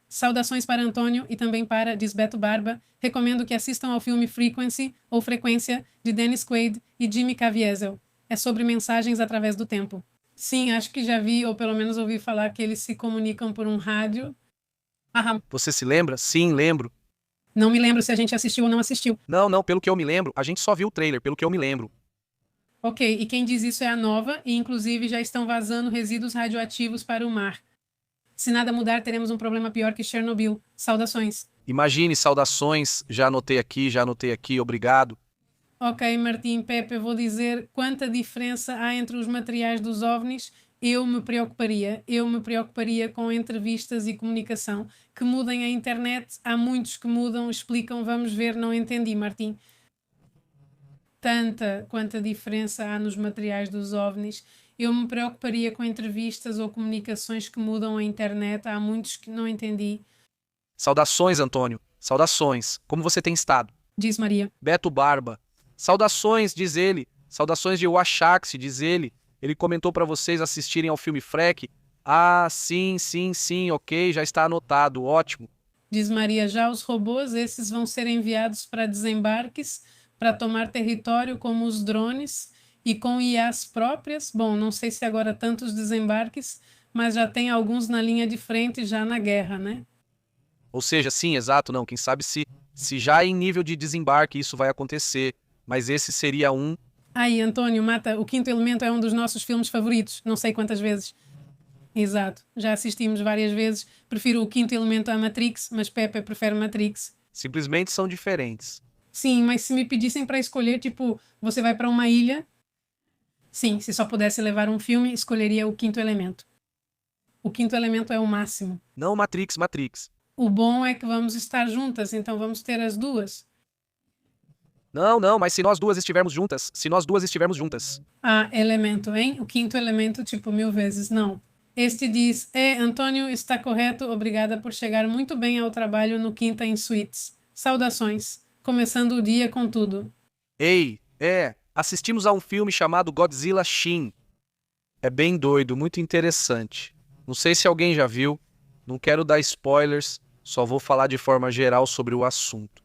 Saudações para Antônio e também para Disbeto Barba. Recomendo que assistam ao filme Frequency, ou Frequência, de Dennis Quaid e Jimmy Caviezel. É sobre mensagens através do tempo. Sim, acho que já vi, ou pelo menos ouvi falar que eles se comunicam por um rádio. Ah, Você se lembra? Sim, lembro. não me lembro se a gente assistiu ou não assistiu. Não, não, pelo que eu me lembro, a gente só viu o trailer, pelo que eu me lembro. Ok, e quem diz isso é a Nova, e inclusive já estão vazando resíduos radioativos para o mar. Se nada mudar, teremos um problema pior que Chernobyl. Saudações. Imagine, saudações, já anotei aqui, obrigado. Ok, Martim, Pepe, eu vou dizer quanta diferença há entre os materiais dos OVNIs. Eu me preocuparia com entrevistas e comunicação. Que mudem a internet, há muitos que mudam, explicam, vamos ver, não entendi, Martim. Quanta diferença há nos materiais dos OVNIs. Eu me preocuparia com entrevistas ou comunicações que mudam a internet, há muitos que não entendi. Saudações, Antônio. Saudações. Como você tem estado? Diz Maria. Beto Barba. Saudações, diz ele. Saudações de Washax, diz ele. Ele comentou para vocês assistirem ao filme Freck. Ah, sim, ok, já está anotado, ótimo. Diz Maria, já os robôs, esses vão ser enviados para desembarques, para tomar território como os drones e com IAs próprias. Bom, não sei se agora tantos desembarques, mas já tem alguns na linha de frente já na guerra, né? Ou seja, sim, exato, não, quem sabe se já em nível de desembarque isso vai acontecer, mas esse seria um... Aí, Antônio, Mata, O Quinto Elemento é um dos nossos filmes favoritos, não sei quantas vezes. Exato, já assistimos várias vezes, prefiro O Quinto Elemento à Matrix, mas Pepe prefere Matrix. Simplesmente são diferentes. Sim, mas se me pedissem para escolher, tipo, você vai para uma ilha... Sim, se só pudesse levar um filme, escolheria O Quinto Elemento. O Quinto Elemento é o máximo. Não Matrix. O bom é que vamos estar juntas, então vamos ter as duas. Não, não, mas se nós duas estivermos juntas, se nós duas estivermos juntas. Ah, elemento, hein? O quinto elemento, tipo 1000 vezes. Não. Este diz: Antônio, está correto. Obrigada por chegar muito bem ao trabalho no Quinta em Suítes. Saudações. Começando o dia com tudo. Ei, assistimos a um filme chamado Godzilla Shin. É bem doido, muito interessante. Não sei se alguém já viu, não quero dar spoilers, só vou falar de forma geral sobre o assunto.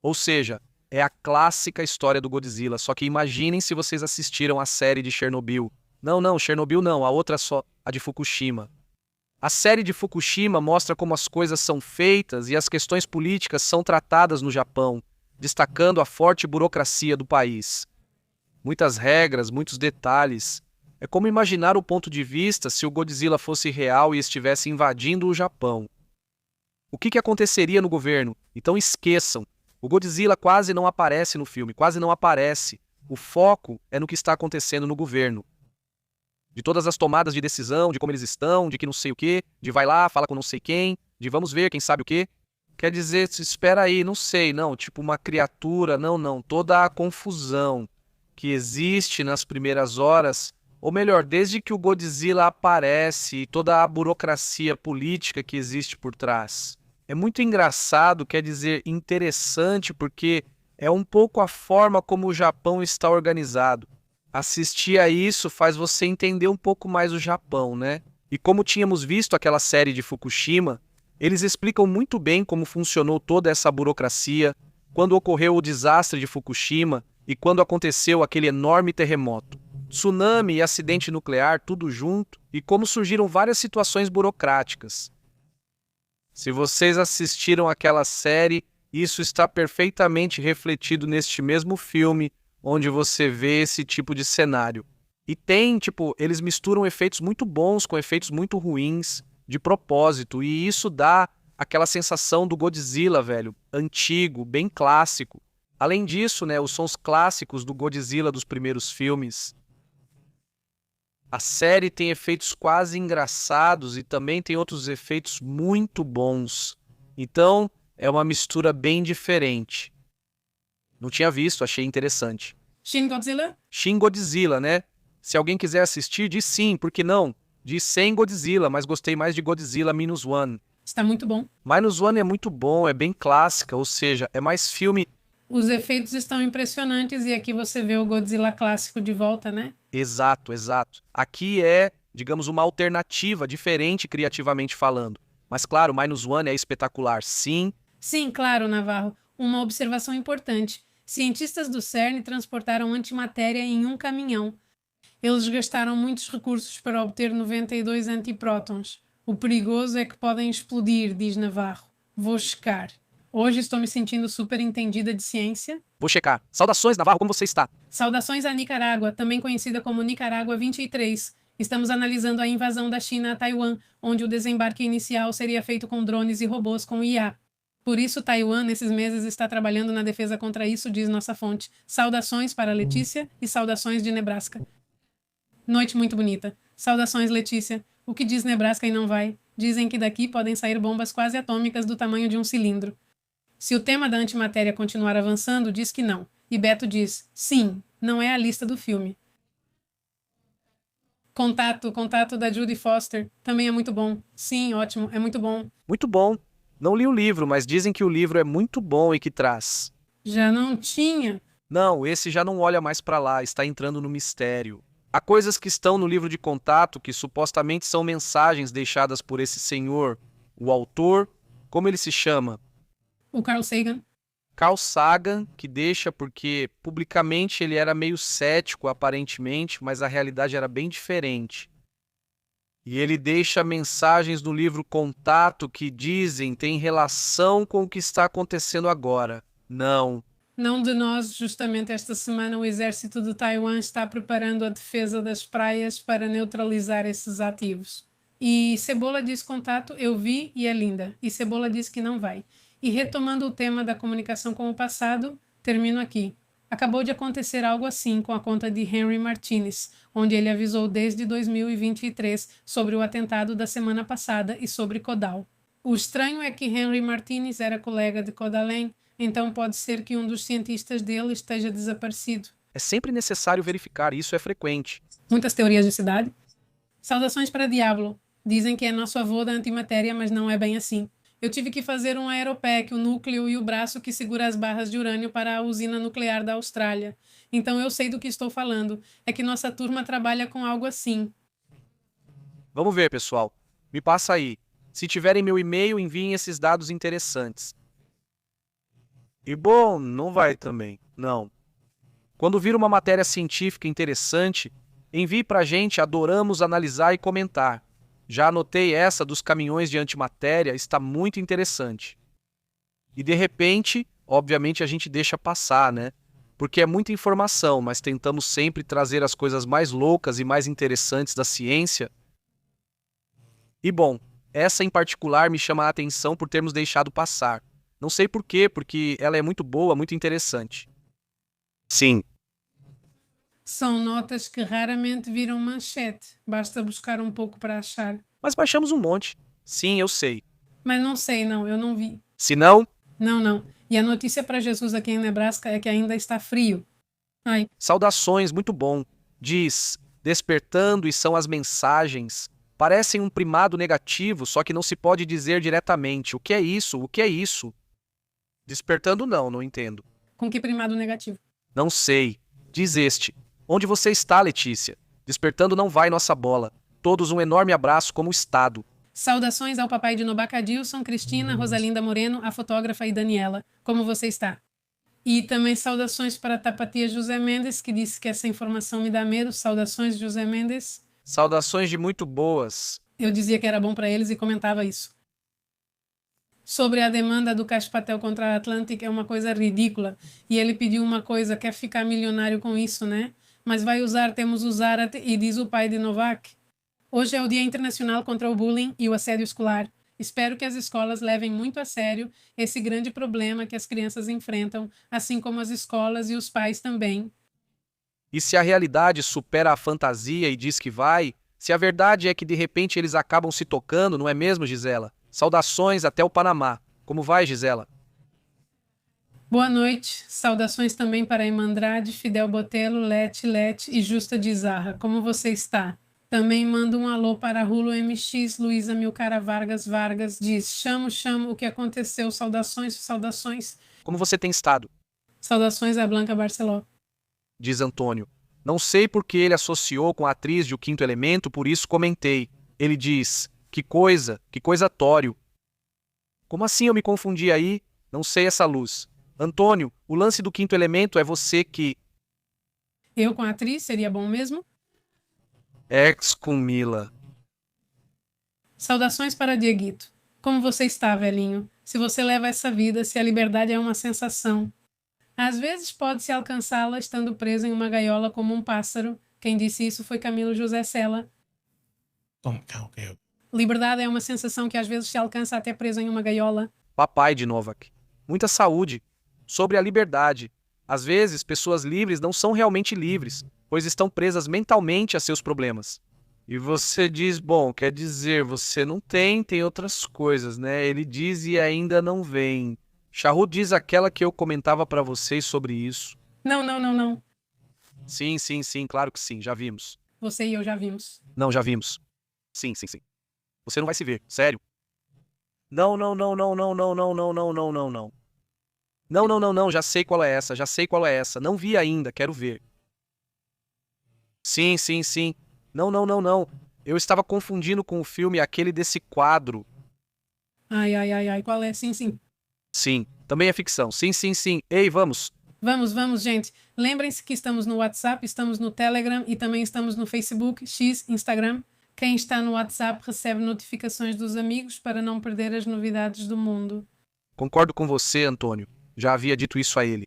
Ou seja, é a clássica história do Godzilla, só que imaginem se vocês assistiram a série de Chernobyl. Não, Chernobyl não, a outra só, a de Fukushima. A série de Fukushima mostra como as coisas são feitas e as questões políticas são tratadas no Japão, destacando a forte burocracia do país. Muitas regras, muitos detalhes. É como imaginar o ponto de vista se o Godzilla fosse real e estivesse invadindo o Japão. O que aconteceria no governo? Então esqueçam. O Godzilla quase não aparece no filme, quase não aparece. O foco é no que está acontecendo no governo. De todas as tomadas de decisão, de como eles estão, de que não sei o quê, de vai lá, fala com não sei quem, de vamos ver quem sabe o quê. Quer dizer, espera aí, não sei, não, tipo uma criatura, não. Toda a confusão que existe nas primeiras horas, ou melhor, desde que o Godzilla aparece e toda a burocracia política que existe por trás. É muito engraçado, quer dizer, interessante, porque é um pouco a forma como o Japão está organizado. Assistir a isso faz você entender um pouco mais o Japão, né? E como tínhamos visto aquela série de Fukushima, eles explicam muito bem como funcionou toda essa burocracia, quando ocorreu o desastre de Fukushima e quando aconteceu aquele enorme terremoto. Tsunami e acidente nuclear, tudo junto, e como surgiram várias situações burocráticas. Se vocês assistiram aquela série, isso está perfeitamente refletido neste mesmo filme, onde você vê esse tipo de cenário. E tem, eles misturam efeitos muito bons com efeitos muito ruins, de propósito, e isso dá aquela sensação do Godzilla, velho, antigo, bem clássico. Além disso, né, os sons clássicos do Godzilla dos primeiros filmes. A série tem efeitos quase engraçados e também tem outros efeitos muito bons. Então, é uma mistura bem diferente. Não tinha visto, achei interessante. Shin Godzilla? Shin Godzilla, né? Se alguém quiser assistir, diz sim, por que não? Diz sem Godzilla, mas gostei mais de Godzilla Minus One. Está muito bom. Minus One é muito bom, é bem clássica, ou seja, é mais filme. Os efeitos estão impressionantes e aqui você vê o Godzilla clássico de volta, né? Exato. Aqui é, digamos, uma alternativa diferente criativamente falando. Mas claro, Minus One é espetacular, sim. Sim, claro, Navarro. Uma observação importante. Cientistas do CERN transportaram antimatéria em um caminhão. Eles gastaram muitos recursos para obter 92 antiprótons. O perigoso é que podem explodir, diz Navarro. Vou checar. Hoje estou me sentindo super entendida de ciência. Vou checar. Saudações, Navarro, como você está? Saudações à Nicarágua, também conhecida como Nicarágua 23. Estamos analisando a invasão da China a Taiwan, onde o desembarque inicial seria feito com drones e robôs com IA. Por isso, Taiwan, nesses meses, está trabalhando na defesa contra isso, diz nossa fonte. Saudações para Letícia e saudações de Nebraska. Noite muito bonita. Saudações, Letícia. O que diz Nebraska e não vai? Dizem que daqui podem sair bombas quase atômicas do tamanho de um cilindro. Se o tema da antimatéria continuar avançando, diz que não. E Beto diz, sim, não é a lista do filme. Contato da Judy Foster, também é muito bom. Sim, ótimo, é muito bom. Muito bom. Não li o livro, mas dizem que o livro é muito bom e que traz. Já não tinha. Não, esse já não olha mais pra lá, está entrando no mistério. Há coisas que estão no livro de contato que supostamente são mensagens deixadas por esse senhor, o autor, como ele se chama? O Carl Sagan. Carl Sagan, que deixa porque publicamente ele era meio cético aparentemente, mas a realidade era bem diferente. E ele deixa mensagens no livro Contato que dizem tem relação com o que está acontecendo agora. Não. Não de nós, justamente esta semana o exército de Taiwan está preparando a defesa das praias para neutralizar esses ativos. E Cebola diz Contato, eu vi e é linda. E Cebola diz que não vai. E retomando o tema da comunicação com o passado, termino aqui. Acabou de acontecer algo assim com a conta de Henry Martinez, onde ele avisou desde 2023 sobre o atentado da semana passada e sobre Kodal. O estranho é que Henry Martinez era colega de Kodalen, Então pode ser que um dos cientistas dele esteja desaparecido. É sempre necessário verificar, isso é frequente. Muitas teorias de cidade. Saudações para Diablo. Dizem que é nosso avô da antimatéria, mas não é bem assim. Eu tive que fazer um aeropack, o núcleo e o braço que segura as barras de urânio para a usina nuclear da Austrália. Então eu sei do que estou falando. É que nossa turma trabalha com algo assim. Vamos ver, pessoal. Me passa aí. Se tiverem meu e-mail, enviem esses dados interessantes. E bom, não vai também. Não. Quando vir uma matéria científica interessante, envie pra gente, adoramos analisar e comentar. Já anotei essa dos caminhões de antimatéria, está muito interessante. E de repente, obviamente a gente deixa passar, né? Porque é muita informação, mas tentamos sempre trazer as coisas mais loucas e mais interessantes da ciência. E bom, essa em particular me chama a atenção por termos deixado passar. Não sei por quê, porque ela é muito boa, muito interessante. Sim, São notas que raramente viram manchete. Basta buscar um pouco para achar. mas baixamos um monte. Sim, eu sei. Mas não sei, não, eu não vi. Se não, Não, não. E a notícia para Jesus aqui em Nebraska é que ainda está frio. Ai, saudações, muito bom. Diz, despertando e são as mensagens. Parecem um primado negativo, só que não se pode dizer diretamente. O que é isso? O que é isso? Despertando não entendo. com que primado negativo? Não sei. Diz este. Onde você está, Letícia? Despertando não vai nossa bola. Todos um enorme abraço como Estado. Saudações ao papai de Nobaca Dilson, Cristina, Rosalinda Moreno, a fotógrafa e Daniela. Como você está? E também saudações para a Tapatia José Mendes, que disse que essa informação me dá medo. Saudações, José Mendes. Saudações de muito boas. Eu dizia que era bom para eles e comentava isso. Sobre a demanda do Caspatel contra a Atlantic é uma coisa ridícula. E ele pediu uma coisa, quer ficar milionário com isso, né? Mas vai usar, temos usar, e diz o pai de Novak. Hoje é o Dia Internacional contra o Bullying e o Assédio Escolar. Espero que as escolas levem muito a sério esse grande problema que as crianças enfrentam, assim como as escolas e os pais também. E se a realidade supera a fantasia e diz que vai, se a verdade é que de repente eles acabam se tocando, não é mesmo, Gisela? Saudações até o Panamá. Como vai, Gisela? Boa noite. Saudações também para Emma Andrade, Fidel Botelho, Lete e Justa de Zarra. Como você está? Também mando um alô para Rulo MX, Luísa Milcara Vargas diz: chamo, o que aconteceu? Saudações. Como você tem estado? Saudações a Blanca Barceló. Diz Antônio. Não sei por que ele associou com a atriz de O Quinto Elemento, por isso comentei. Ele diz: que coisa tório. Como assim eu me confundi aí? Não sei essa luz. Antônio, o lance do Quinto Elemento é você que... Eu com a atriz seria bom mesmo? Ex com Mila. Saudações para Dieguito. Como você está, velhinho? Se você leva essa vida, se a liberdade é uma sensação. Às vezes pode-se alcançá-la estando preso em uma gaiola como um pássaro. Quem disse isso foi Camilo José Sela. Ok. Liberdade é uma sensação que às vezes se alcança até preso em uma gaiola. Papai de Novak. Muita saúde. Sobre a liberdade. Às vezes, pessoas livres não são realmente livres, pois estão presas mentalmente a seus problemas. E você diz, bom, quer dizer, você não tem outras coisas, né? Ele diz e ainda não vem. Charrut diz aquela que eu comentava pra vocês sobre isso. Não. Sim, claro que sim, já vimos. Você e eu já vimos. Não, já vimos. Sim. Você não vai se ver, sério. Não, já sei qual é essa. Não vi ainda, quero ver. Sim. Não. Eu estava confundindo com o filme aquele desse quadro. Ai, qual é? Sim. Sim, também é ficção. Sim. Ei, vamos. Vamos, gente. Lembrem-se que estamos no WhatsApp, estamos no Telegram e também estamos no Facebook, X, Instagram. Quem está no WhatsApp recebe notificações dos amigos para não perder as novidades do mundo. Concordo com você, Antônio. Já havia dito isso a ele.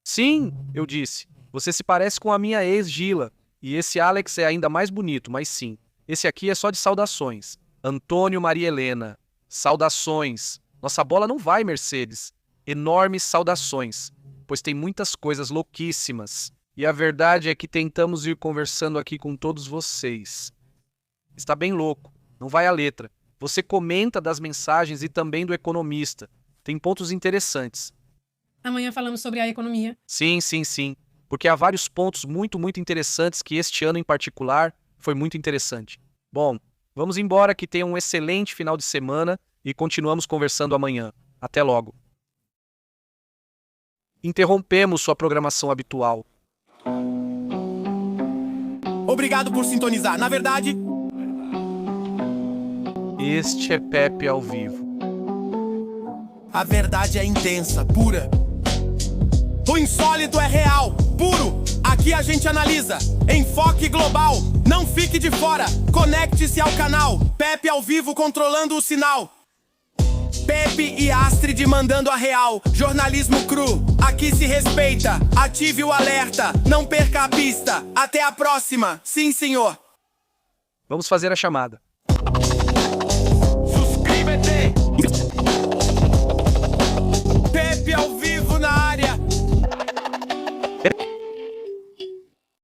Sim, eu disse. Você se parece com a minha ex, Gila. E esse Alex é ainda mais bonito, mas sim. Esse aqui é só de saudações. Antônio Maria Helena. Saudações. Nossa bola não vai, Mercedes. Enormes saudações. Pois tem muitas coisas louquíssimas. E a verdade é que tentamos ir conversando aqui com todos vocês. Está bem louco. Não vai a letra. Você comenta das mensagens e também do economista. Tem pontos interessantes. Amanhã falamos sobre a economia. Sim, sim, sim. Porque há vários pontos muito interessantes que este ano em particular foi muito interessante. Bom, vamos embora, que tenha um excelente final de semana e continuamos conversando amanhã. Até logo. Interrompemos sua programação habitual. Obrigado por sintonizar. Na verdade, Este é Pepe ao vivo. a verdade é intensa, pura. O insólito é real, puro. Aqui a gente analisa. Enfoque global. Não fique de fora. Conecte-se ao canal. Pepe ao vivo controlando o sinal. Pepe e Astrid mandando a real. Jornalismo cru. Aqui se respeita. Ative o alerta. Não perca a pista. Até a próxima. Sim, senhor. Vamos fazer a chamada.